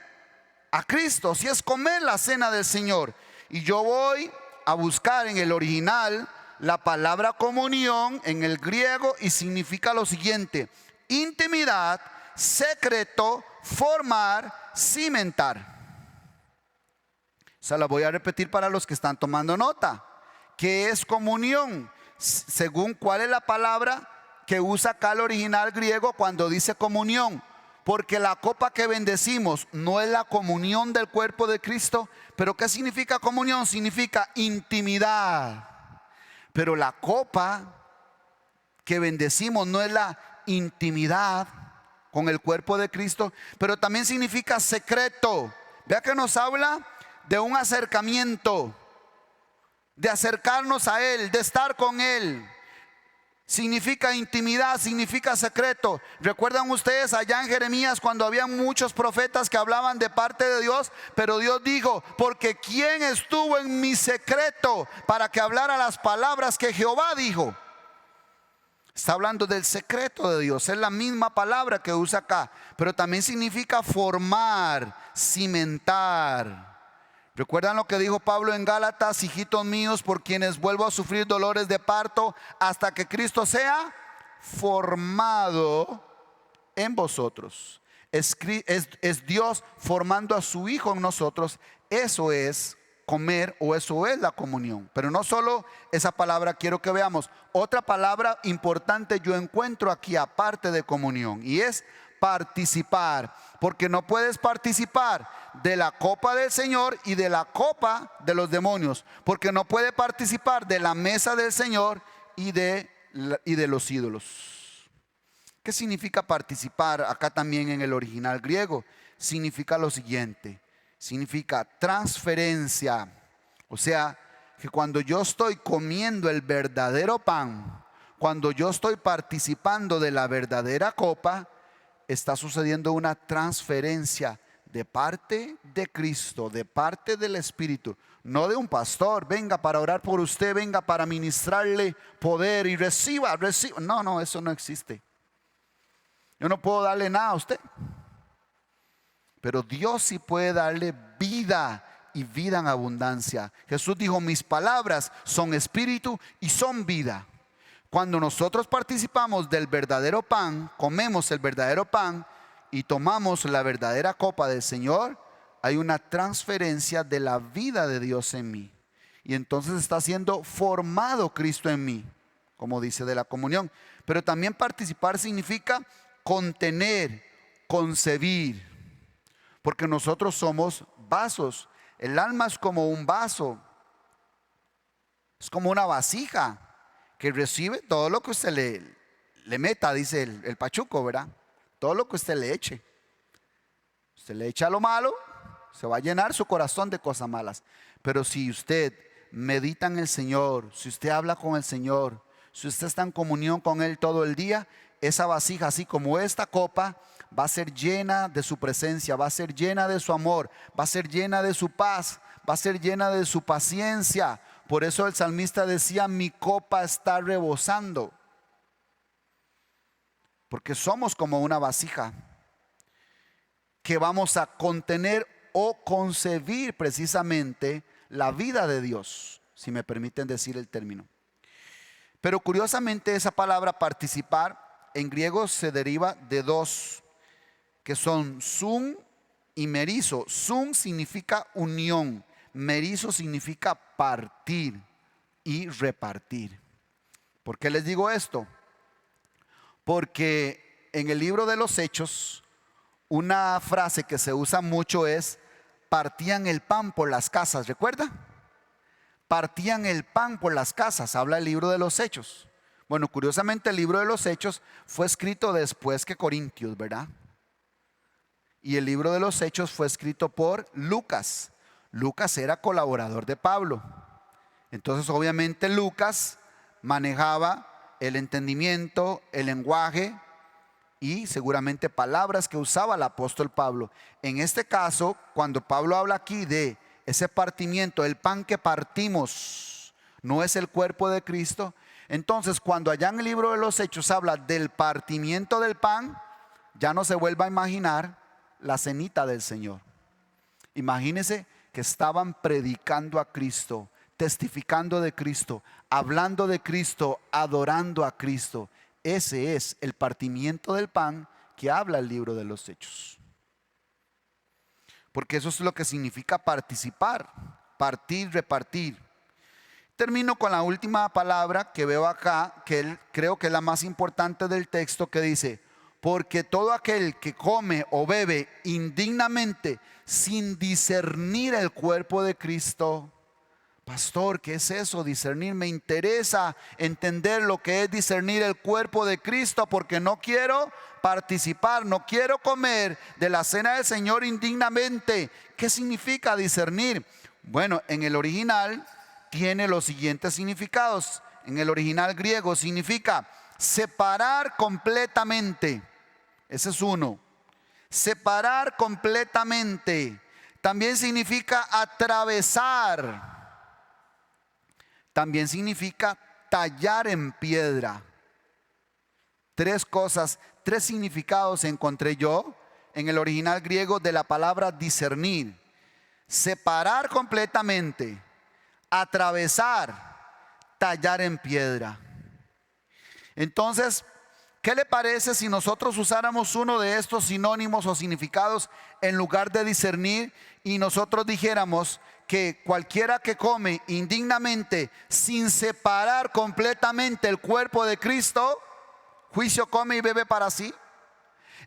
a Cristo, si es comer la cena del Señor. Y yo voy a buscar en el original la palabra comunión en el griego, y significa lo siguiente: intimidad, secreto, formar, cimentar. Se la voy a repetir para los que están tomando nota. ¿Qué es comunión? Según cuál es la palabra que usa acá el original griego cuando dice comunión. Porque la copa que bendecimos no es la comunión del cuerpo de Cristo. ¿Pero qué significa comunión? Significa intimidad. Pero la copa que bendecimos no es la intimidad con el cuerpo de Cristo, pero también significa secreto. Vea que nos habla de un acercamiento, de acercarnos a Él, de estar con Él. significa intimidad, significa secreto. ¿Recuerdan ustedes allá en Jeremías cuando había muchos profetas que hablaban de parte de Dios? Pero Dios dijo, porque ¿quién estuvo en mi secreto para que hablara las palabras que Jehová dijo? Está hablando del secreto de Dios. Es la misma palabra que usa acá, pero también significa formar, cimentar. ¿Recuerdan lo que dijo Pablo en Gálatas? Hijitos míos, por quienes vuelvo a sufrir dolores de parto hasta que Cristo sea formado en vosotros. Es Dios formando a su Hijo en nosotros. Eso es comer, o eso es la comunión. Pero no solo esa palabra quiero que veamos. Otra palabra importante yo encuentro aquí aparte de comunión, y es participar. Porque no puedes participar de la copa del Señor y de la copa de los demonios, porque no puede participar de la mesa del Señor y de los ídolos. ¿Qué significa participar? Acá también en el original griego significa lo siguiente: significa transferencia. O sea, que cuando yo estoy comiendo el verdadero pan, cuando yo estoy participando de la verdadera copa, está sucediendo una transferencia de parte de Cristo, de parte del Espíritu, no de un pastor. Venga para orar por usted, venga para ministrarle poder y reciba. No, eso no existe. Yo no puedo darle nada a usted, pero Dios sí puede darle vida, y vida en abundancia. Jesús dijo, mis palabras son espíritu y son vida. Cuando nosotros participamos del verdadero pan, comemos el verdadero pan y tomamos la verdadera copa del Señor, hay una transferencia de la vida de Dios en mí. Y entonces está siendo formado Cristo en mí, como dice de la comunión. Pero también participar significa contener, concebir, porque nosotros somos vasos. El alma es como un vaso, es como una vasija que recibe todo lo que usted le meta, dice el pachuco, ¿verdad? Todo lo que usted le eche. Usted le echa lo malo, se va a llenar su corazón de cosas malas. Pero si usted medita en el Señor, si usted habla con el Señor, si usted está en comunión con Él todo el día, esa vasija, así como esta copa, va a ser llena de su presencia, va a ser llena de su amor, va a ser llena de su paz, va a ser llena de su paciencia. Por eso el salmista decía, mi copa está rebosando. Porque somos como una vasija que vamos a contener o concebir precisamente la vida de Dios, si me permiten decir el término. Pero curiosamente esa palabra participar en griego se deriva de dos, que son sun y merizo. Sun significa unión, merizo significa partir y repartir. ¿Por qué les digo esto? Porque en el libro de los Hechos, una frase que se usa mucho es, partían el pan por las casas, ¿recuerda? Partían el pan por las casas, habla el libro de los Hechos. Bueno, curiosamente el libro de los Hechos fue escrito después que Corintios, ¿verdad? Y el libro de los Hechos fue escrito por Lucas. Lucas era colaborador de Pablo. Entonces obviamente Lucas manejaba el entendimiento, el lenguaje y seguramente palabras que usaba el apóstol Pablo. En este caso, cuando Pablo habla aquí de ese partimiento, el pan que partimos no es el cuerpo de Cristo. Entonces cuando allá en el libro de los Hechos habla del partimiento del pan, ya no se vuelva a imaginar la cenita del Señor. Imagínense que estaban predicando a Cristo, testificando de Cristo, hablando de Cristo, adorando a Cristo. Ese es el partimiento del pan que habla el libro de los Hechos. Porque eso es lo que significa participar, partir, repartir. Termino con la última palabra que veo acá, que creo que es la más importante del texto, que dice, porque todo aquel que come o bebe indignamente sin discernir el cuerpo de Cristo. Pastor, ¿qué es eso? Discernir. Me interesa entender lo que es discernir el cuerpo de Cristo, porque no quiero participar, no quiero comer de la cena del Señor indignamente. ¿Qué significa discernir? Bueno, en el original tiene los siguientes significados en el original griego significa separar completamente. Ese es uno. Separar completamente. También significa atravesar. También significa tallar en piedra. Tres cosas, tres significados encontré yo en el original griego de la palabra discernir. Separar completamente, atravesar, tallar en piedra. Entonces, ¿qué le parece si nosotros usáramos uno de estos sinónimos o significados en lugar de discernir y nosotros dijéramos que cualquiera que come indignamente sin separar completamente el cuerpo de Cristo, juicio come y bebe para sí?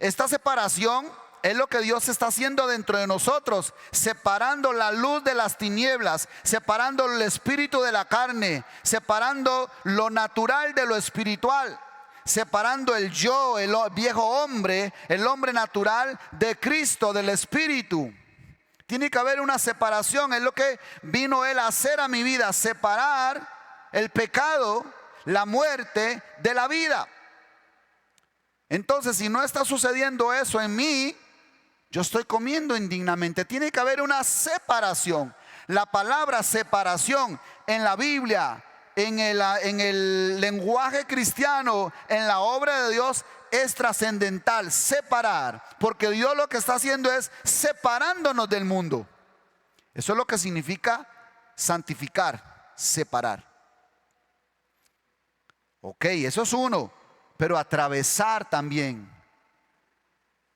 Esta separación es lo que Dios está haciendo dentro de nosotros, separando la luz de las tinieblas, separando el espíritu de la carne, separando lo natural de lo espiritual, separando el yo, el viejo hombre, el hombre natural de Cristo, del espíritu. Tiene que haber una separación, es lo que vino Él a hacer a mi vida, separar el pecado, la muerte de la vida. Entonces, si no está sucediendo eso en mí, yo estoy comiendo indignamente. Tiene que haber una separación. La palabra separación en la Biblia, en el lenguaje cristiano, en la obra de Dios, es trascendental. Separar, porque Dios lo que está haciendo es separándonos del mundo. Eso es lo que significa santificar, separar. Ok, eso es uno, pero atravesar también.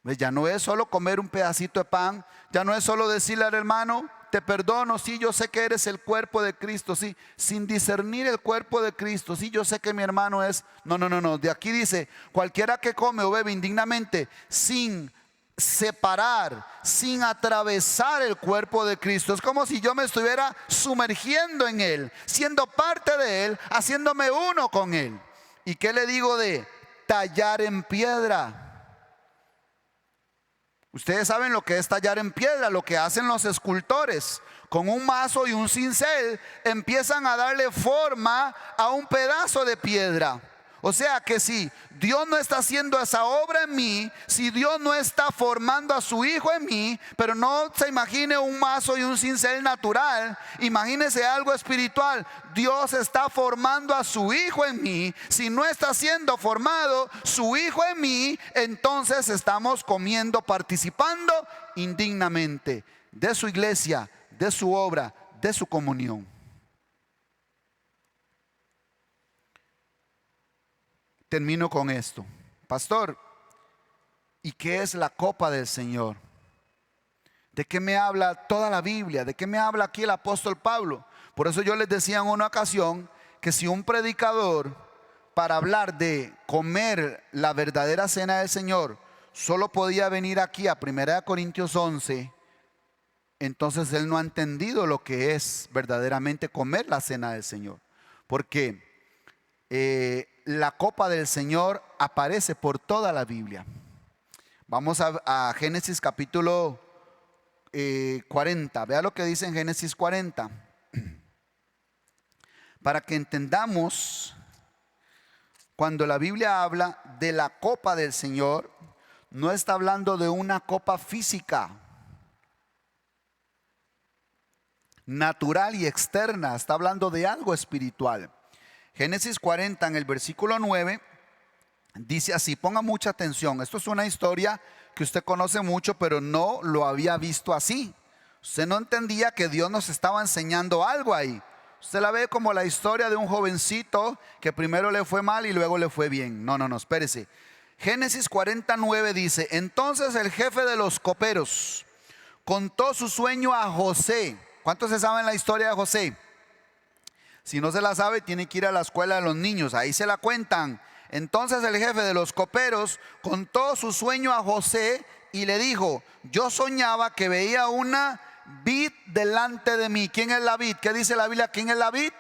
Ya no es solo comer un pedacito de pan, ya no es solo decirle al hermano, te perdono, sí, yo sé que eres el cuerpo de Cristo, sí, sin discernir el cuerpo de Cristo, sí, yo sé que mi hermano es, no, de aquí dice, cualquiera que come o bebe indignamente, sin separar, sin atravesar el cuerpo de Cristo, es como si yo me estuviera sumergiendo en Él, siendo parte de Él, haciéndome uno con Él. ¿Y qué le digo de tallar en piedra? Ustedes saben lo que es tallar en piedra, lo que hacen los escultores. Con un mazo y un cincel empiezan a darle forma a un pedazo de piedra. O sea que si Dios no está haciendo esa obra en mí, si Dios no está formando a su hijo en mí, pero no se imagine un mazo y un cincel natural, imagínese algo espiritual. Dios está formando a su hijo en mí. Si no está siendo formado su hijo en mí, entonces estamos comiendo, participando indignamente de su iglesia, de su obra, de su comunión. Termino con esto. Pastor, ¿y qué es la copa del Señor? ¿De qué me habla toda la Biblia? ¿De qué me habla aquí el apóstol Pablo? Por eso yo les decía en una ocasión que si un predicador, para hablar de comer la verdadera cena del Señor, solo podía venir aquí a 1 Corintios 11, entonces él no ha entendido lo que es verdaderamente comer la cena del Señor. Porque la copa del Señor aparece por toda la Biblia. Vamos a Génesis capítulo 40. Vea lo que dice en Génesis 40. Para que entendamos, cuando la Biblia habla de la copa del Señor, no está hablando de una copa física, natural y externa. Está hablando de algo espiritual. Génesis 40 en el versículo 9 dice así, ponga mucha atención. Esto es una historia que usted conoce mucho, pero no lo había visto así. Usted no entendía que Dios nos estaba enseñando algo ahí. Usted la ve como la historia de un jovencito que primero le fue mal y luego le fue bien. No, espérese. Génesis 49 dice, entonces el jefe de los coperos contó su sueño a José. ¿Cuántos se saben la historia de José? Si no se la sabe, tiene que ir a la escuela de los niños, ahí se la cuentan. Entonces el jefe de los coperos contó su sueño a José y le dijo, yo soñaba que veía una vid delante de mí. ¿Quién es la vid? ¿Qué dice la Biblia? ¿Quién es la vid?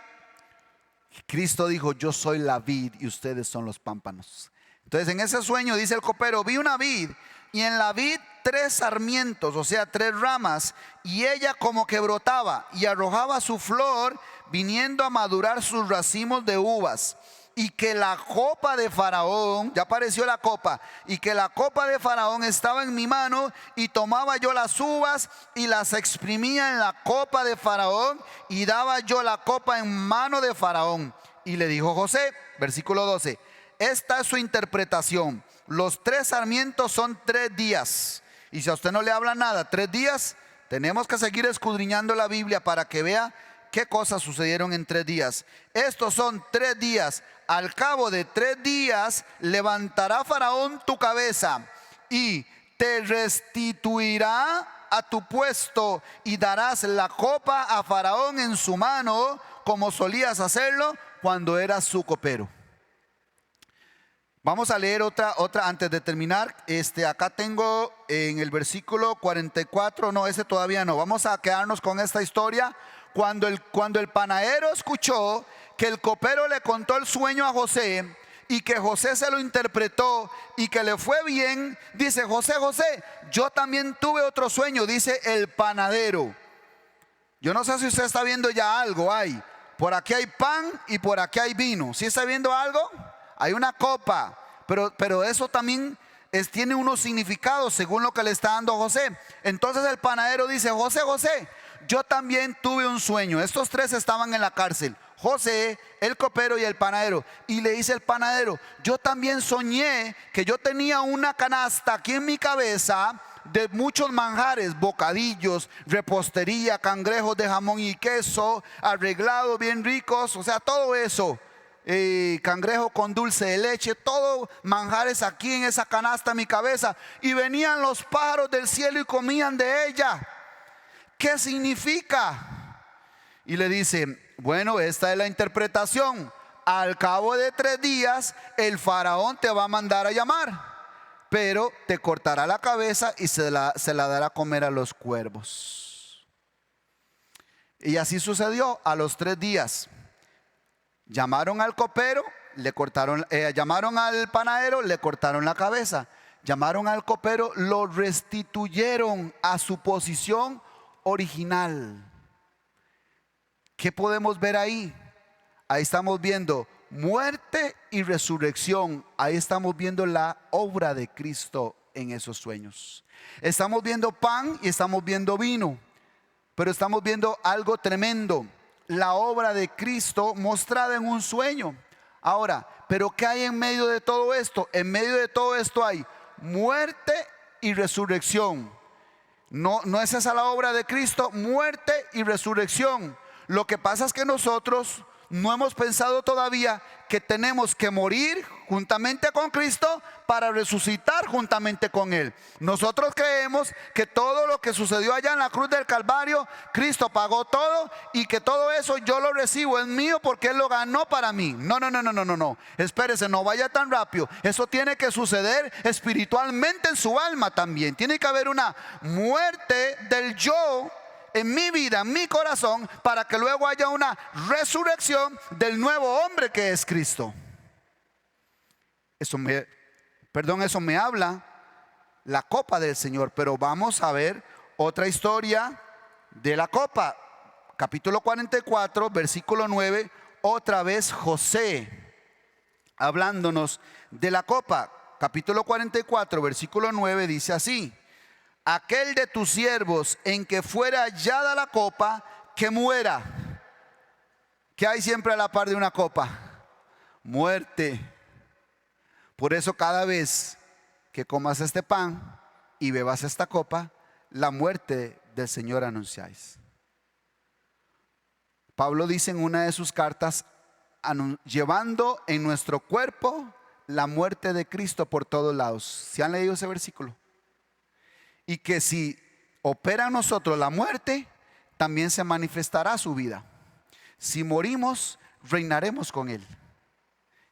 Cristo dijo, yo soy la vid y ustedes son los pámpanos. Entonces en ese sueño dice el copero, vi una vid y en la vid 3 sarmientos, o sea, 3 ramas, y ella como que brotaba y arrojaba su flor, viniendo a madurar sus racimos de uvas. Y que la copa de Faraón, ya apareció la copa, y que la copa de Faraón estaba en mi mano, y tomaba yo las uvas y las exprimía en la copa de Faraón, y daba yo la copa en mano de Faraón. Y le dijo José, versículo 12, esta es su interpretación. Los 3 sarmientos son 3 días. Y si a usted no le habla nada, 3 días, tenemos que seguir escudriñando la Biblia para que vea qué cosas sucedieron en 3 días. Estos son 3 días. Al cabo de 3 días levantará Faraón tu cabeza y te restituirá a tu puesto, y darás la copa a Faraón en su mano, como solías hacerlo cuando eras su copero. Vamos a leer otra antes de terminar. Acá tengo en el versículo 44, no, ese todavía no. Vamos a quedarnos con esta historia. Cuando el panadero escuchó que el copero le contó el sueño a José, y que José se lo interpretó y que le fue bien, dice: José, yo también tuve otro sueño, dice el panadero. Yo no sé si usted está viendo ya algo ahí. Por aquí hay pan y por aquí hay vino. ¿Sí está viendo algo? Hay una copa, pero eso también tiene unos significados según lo que le está dando José. Entonces el panadero dice: José, yo también tuve un sueño. Estos 3 estaban en la cárcel: José, el copero y el panadero. Y le dice el panadero: yo también soñé que yo tenía una canasta aquí en mi cabeza de muchos manjares, bocadillos, repostería, cangrejos de jamón y queso, arreglados bien ricos, o sea, todo eso. Cangrejo con dulce de leche, todo manjares aquí en esa canasta en mi cabeza, y venían los pájaros del cielo y comían de ella. ¿Qué significa? Y le dice: bueno, esta es la interpretación. Al cabo de 3 días el faraón te va a mandar a llamar, pero te cortará la cabeza y se la dará a comer a los cuervos. Y así sucedió. A los 3 días llamaron al copero, llamaron al panadero, le cortaron la cabeza. Llamaron al copero, lo restituyeron a su posición original. ¿Qué podemos ver ahí? Ahí estamos viendo muerte y resurrección. Ahí estamos viendo la obra de Cristo en esos sueños. Estamos viendo pan y estamos viendo vino, pero estamos viendo algo tremendo: la obra de Cristo mostrada en un sueño. Ahora, ¿pero qué hay en medio de todo esto? En medio de todo esto hay muerte y resurrección. No es esa la obra de Cristo, muerte y resurrección. Lo que pasa es que nosotros no hemos pensado todavía que tenemos que morir juntamente con Cristo para resucitar juntamente con Él. Nosotros creemos que todo lo que sucedió allá en la cruz del Calvario, Cristo pagó todo, y que todo eso yo lo recibo, es mío porque Él lo ganó para mí. No. Espérese, no vaya tan rápido. Eso tiene que suceder espiritualmente en su alma también. Tiene que haber una muerte del yo en mi vida, en mi corazón, para que luego haya una resurrección del nuevo hombre que es Cristo. Eso me habla la copa del Señor. Pero vamos a ver otra historia de la copa. Capítulo 44, versículo 9. Otra vez José hablándonos de la copa. Capítulo 44, versículo 9 dice así: aquel de tus siervos en que fuera hallada la copa, que muera. ¿Qué hay siempre a la par de una copa? Muerte. Por eso cada vez que comas este pan y bebas esta copa, la muerte del Señor anunciáis. Pablo dice en una de sus cartas: llevando en nuestro cuerpo la muerte de Cristo por todos lados. ¿Se han leído ese versículo? Y que si opera en nosotros la muerte, también se manifestará su vida. Si morimos, reinaremos con Él.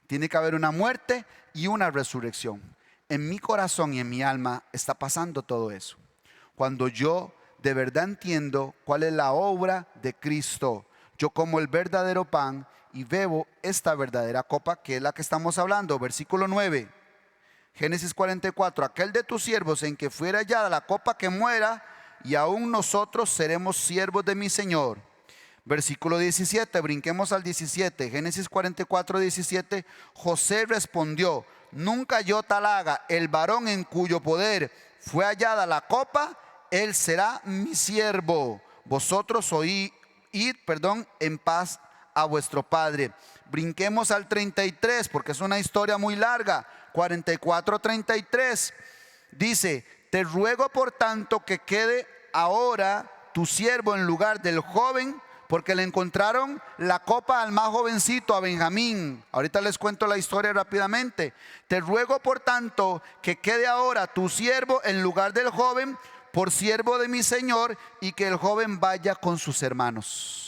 Tiene que haber una muerte y una resurrección. En mi corazón y en mi alma está pasando todo eso. Cuando yo de verdad entiendo cuál es la obra de Cristo, yo como el verdadero pan y bebo esta verdadera copa, que es la que estamos hablando. Versículo 9. Génesis 44, aquel de tus siervos en que fuera hallada la copa que muera, y aún nosotros seremos siervos de mi Señor. Versículo 17, brinquemos al 17, Génesis 44, 17. José respondió: nunca yo tal haga, el varón en cuyo poder fue hallada la copa, él será mi siervo. Vosotros id en paz a vuestro padre. Brinquemos al 33, porque es una historia muy larga. 44, 33 dice: te ruego por tanto que quede ahora tu siervo en lugar del joven, porque le encontraron la copa al más jovencito, a Benjamín. Ahorita les cuento la historia rápidamente. Te ruego por tanto que quede ahora tu siervo en lugar del joven, por siervo de mi Señor, y que el joven vaya con sus hermanos.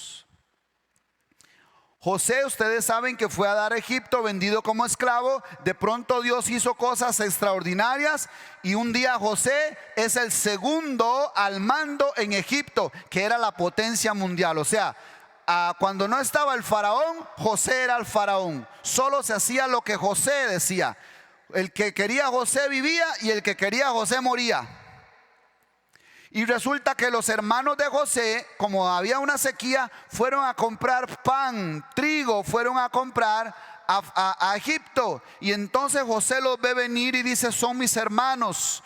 José, ustedes saben que fue a dar a Egipto, vendido como esclavo. De pronto Dios hizo cosas extraordinarias y un día José es el segundo al mando en Egipto, que era la potencia mundial. O sea, cuando no estaba el faraón, José era el faraón. Solo se hacía lo que José decía. El que quería José vivía y el que quería José moría. Y resulta que los hermanos de José, como había una sequía, fueron a comprar pan, trigo, fueron a comprar a Egipto. Y entonces José los ve venir y dice: son mis hermanos,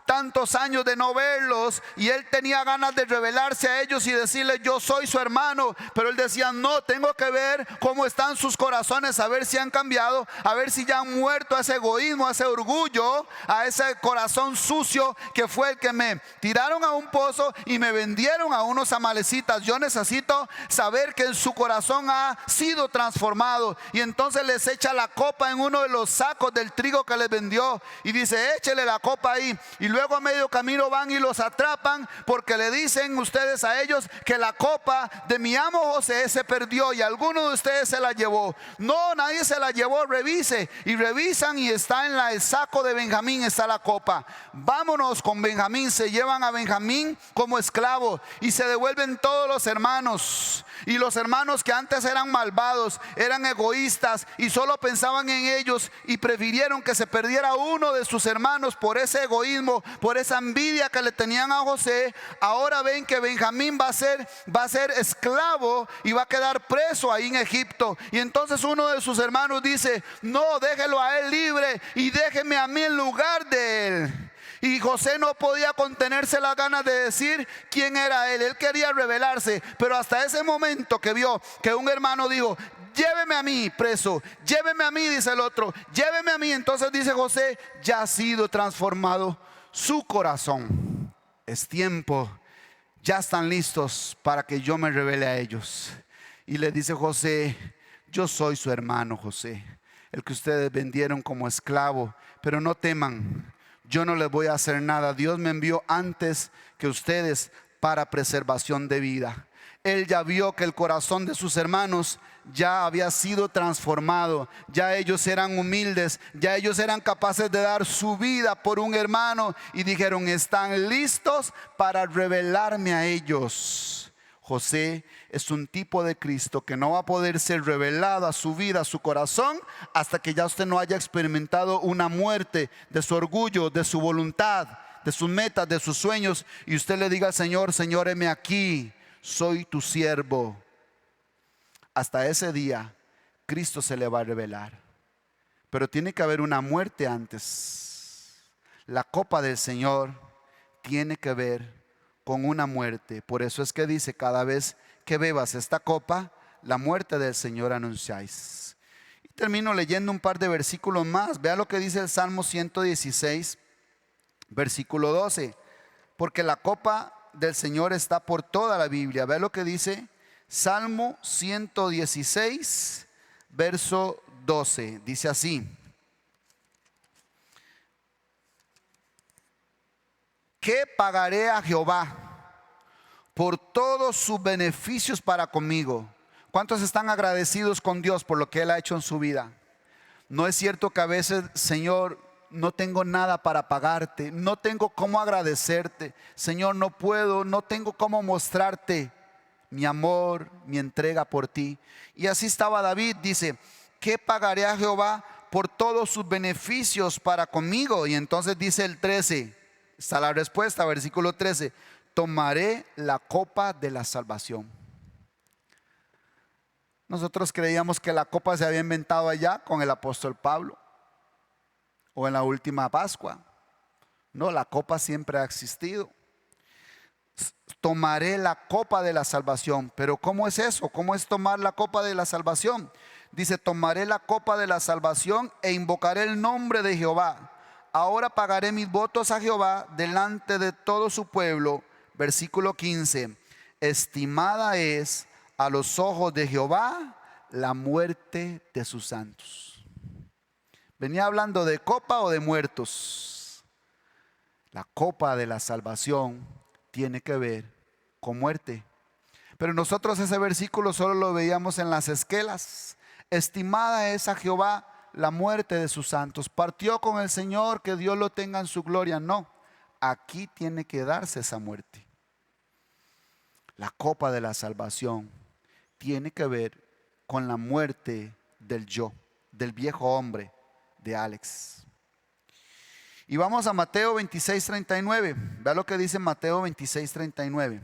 tantos años de no verlos. Y él tenía ganas de revelarse a ellos y decirles: yo soy su hermano. Pero él decía: no, tengo que ver cómo están sus corazones, a ver si han cambiado, a ver si ya han muerto a ese egoísmo, a ese orgullo, a ese corazón sucio que fue el que me tiraron a un pozo y me vendieron a unos amalecitas. Yo necesito saber que en su corazón ha sido transformado. Y entonces les echa la copa en uno de los sacos del trigo que les vendió y dice: échele la copa ahí. Y luego a medio camino van y los atrapan, porque le dicen ustedes a ellos que la copa de mi amo José se perdió y alguno de ustedes se la llevó. No, nadie se la llevó, revise. Y revisan y está en el saco de Benjamín, está la copa. Vámonos con Benjamín. Se llevan a Benjamín como esclavo y se devuelven todos los hermanos. Y los hermanos que antes eran malvados, eran egoístas y solo pensaban en ellos, y prefirieron que se perdiera uno de sus hermanos por ese egoísmo, por esa envidia que le tenían a José. Ahora ven que Benjamín va a ser esclavo y va a quedar preso ahí en Egipto. Y entonces uno de sus hermanos dice: no, déjelo a él libre y déjeme a mí en lugar de él. Y José no podía contenerse las ganas de decir quién era él. Él quería revelarse, pero hasta ese momento que vio que un hermano dijo: lléveme a mí preso, lléveme a mí, dice el otro, lléveme a mí. Entonces dice José: ya ha sido transformado su corazón. Es tiempo, ya están listos para que yo me revele a ellos. Y le dice José: yo soy su hermano José, el que ustedes vendieron como esclavo, pero no teman. Yo no les voy a hacer nada. Dios me envió antes que ustedes para preservación de vida. Él ya vio que el corazón de sus hermanos ya había sido transformado. Ya ellos eran humildes, ya ellos eran capaces de dar su vida por un hermano. Y dijeron: están listos para revelarme a ellos. José es un tipo de Cristo que no va a poder ser revelado a su vida, a su corazón, hasta que ya usted no haya experimentado una muerte de su orgullo, de su voluntad, de sus metas, de sus sueños, y usted le diga al Señor: Señor, heme aquí, soy tu siervo. Hasta ese día Cristo se le va a revelar, pero tiene que haber una muerte antes. La copa del Señor tiene que ver con una muerte. Por eso es que dice: cada vez que bebas esta copa, la muerte del Señor anunciáis. Y termino leyendo un par de versículos más. Vea lo que dice el Salmo 116, versículo 12. Porque la copa del Señor está por toda la Biblia. Vea lo que dice Salmo 116, verso 12. Dice así: ¿qué pagaré a Jehová por todos sus beneficios para conmigo? ¿Cuántos están agradecidos con Dios por lo que Él ha hecho en su vida? No es cierto que a veces: Señor, no tengo nada para pagarte, no tengo cómo agradecerte, Señor, no puedo, no tengo cómo mostrarte mi amor, mi entrega por ti. Y así estaba David, dice: ¿qué pagaré a Jehová por todos sus beneficios para conmigo. Y entonces dice el 13, está la respuesta, versículo 13, tomaré la copa de la salvación. Nosotros creíamos que la copa se había inventado allá con el apóstol Pablo o en la última Pascua. No, la copa siempre ha existido. Tomaré la copa de la salvación. Pero ¿cómo es eso? ¿Cómo es tomar la copa de la salvación? Dice, tomaré la copa de la salvación e invocaré el nombre de Jehová. Ahora pagaré mis votos a Jehová delante de todo su pueblo. Versículo 15. Estimada es a los ojos de Jehová la muerte de sus santos. ¿Venía hablando de copa o de muertos? La copa de la salvación tiene que ver con muerte. Pero nosotros ese versículo solo lo veíamos en las esquelas. Estimada es a Jehová la muerte de sus santos. Partió con el Señor, que Dios lo tenga en su gloria. No, aquí tiene que darse esa muerte. La copa de la salvación tiene que ver con la muerte del yo, del viejo hombre de Alex. Y vamos a Mateo 26:39. Vea lo que dice Mateo 26:39.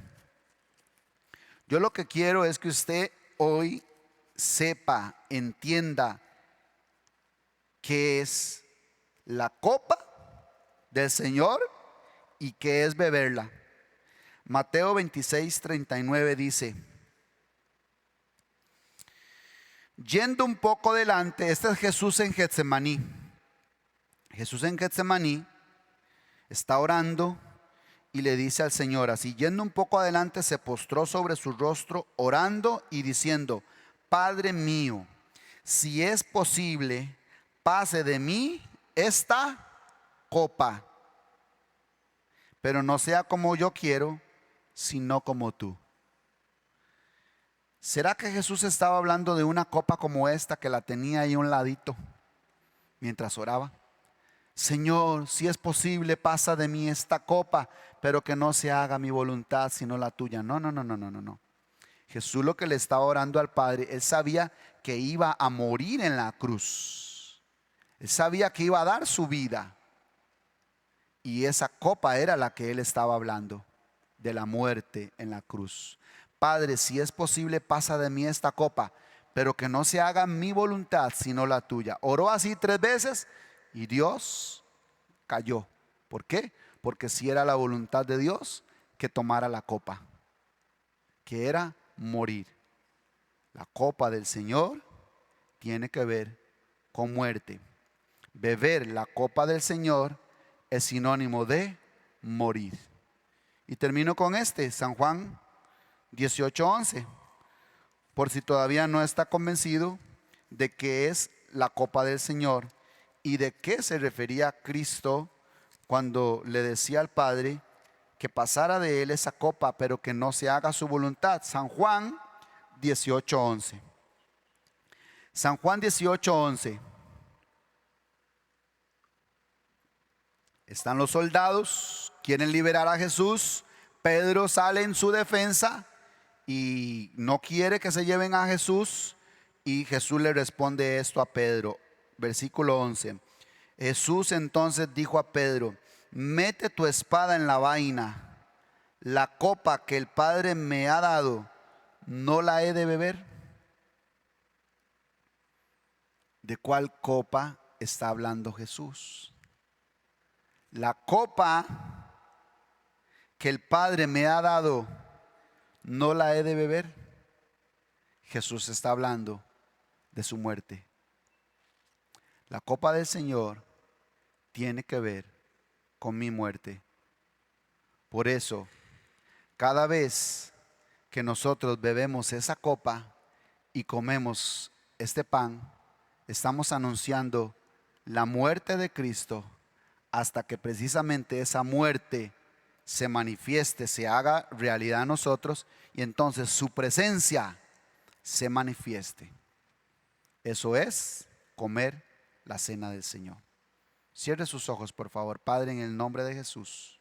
Yo lo que quiero es que usted hoy sepa, entienda qué es la copa del Señor y qué es beberla. Mateo 26:39 dice: yendo un poco adelante, este es Jesús en Getsemaní. Jesús en Getsemaní está orando y le dice al Señor así, yendo un poco adelante, se postró sobre su rostro orando y diciendo: Padre mío, si es posible, pase de mí esta copa, pero no sea como yo quiero, sino como tú. ¿Será que Jesús estaba hablando de una copa como esta que la tenía ahí a un ladito mientras oraba? Señor, si es posible, pasa de mí esta copa, pero que no se haga mi voluntad sino la tuya. No, no, no, no, no, no, no. Jesús lo que le estaba orando al Padre, él sabía que iba a morir en la cruz. Él sabía que iba a dar su vida. Y esa copa era la que él estaba hablando, de la muerte en la cruz. Padre, si es posible, pasa de mí esta copa, pero que no se haga mi voluntad sino la tuya. Oró así 3 veces y Dios cayó. ¿Por qué? Porque si era la voluntad de Dios que tomara la copa, que era morir. La copa del Señor tiene que ver con muerte. Beber la copa del Señor es sinónimo de morir. Y termino con San Juan 18:11. Por si todavía no está convencido de qué es la copa del Señor y de qué se refería Cristo cuando le decía al Padre que pasara de él esa copa, pero que no se haga su voluntad. San Juan 18:11. San Juan 18:11. Están los soldados, quieren liberar a Jesús. Pedro sale en su defensa y no quiere que se lleven a Jesús. Y Jesús le responde esto a Pedro. Versículo 11. Jesús entonces dijo a Pedro: mete tu espada en la vaina. La copa que el Padre me ha dado, ¿no la he de beber? ¿De cuál copa está hablando Jesús? La copa que el Padre me ha dado, ¿no la he de beber? Jesús está hablando de su muerte. La copa del Señor tiene que ver con mi muerte. Por eso, cada vez que nosotros bebemos esa copa y comemos este pan, estamos anunciando la muerte de Cristo hasta que precisamente esa muerte se manifieste, se haga realidad en nosotros y entonces su presencia se manifieste. Eso es comer la cena del Señor. Cierre sus ojos, por favor. Padre, en el nombre de Jesús.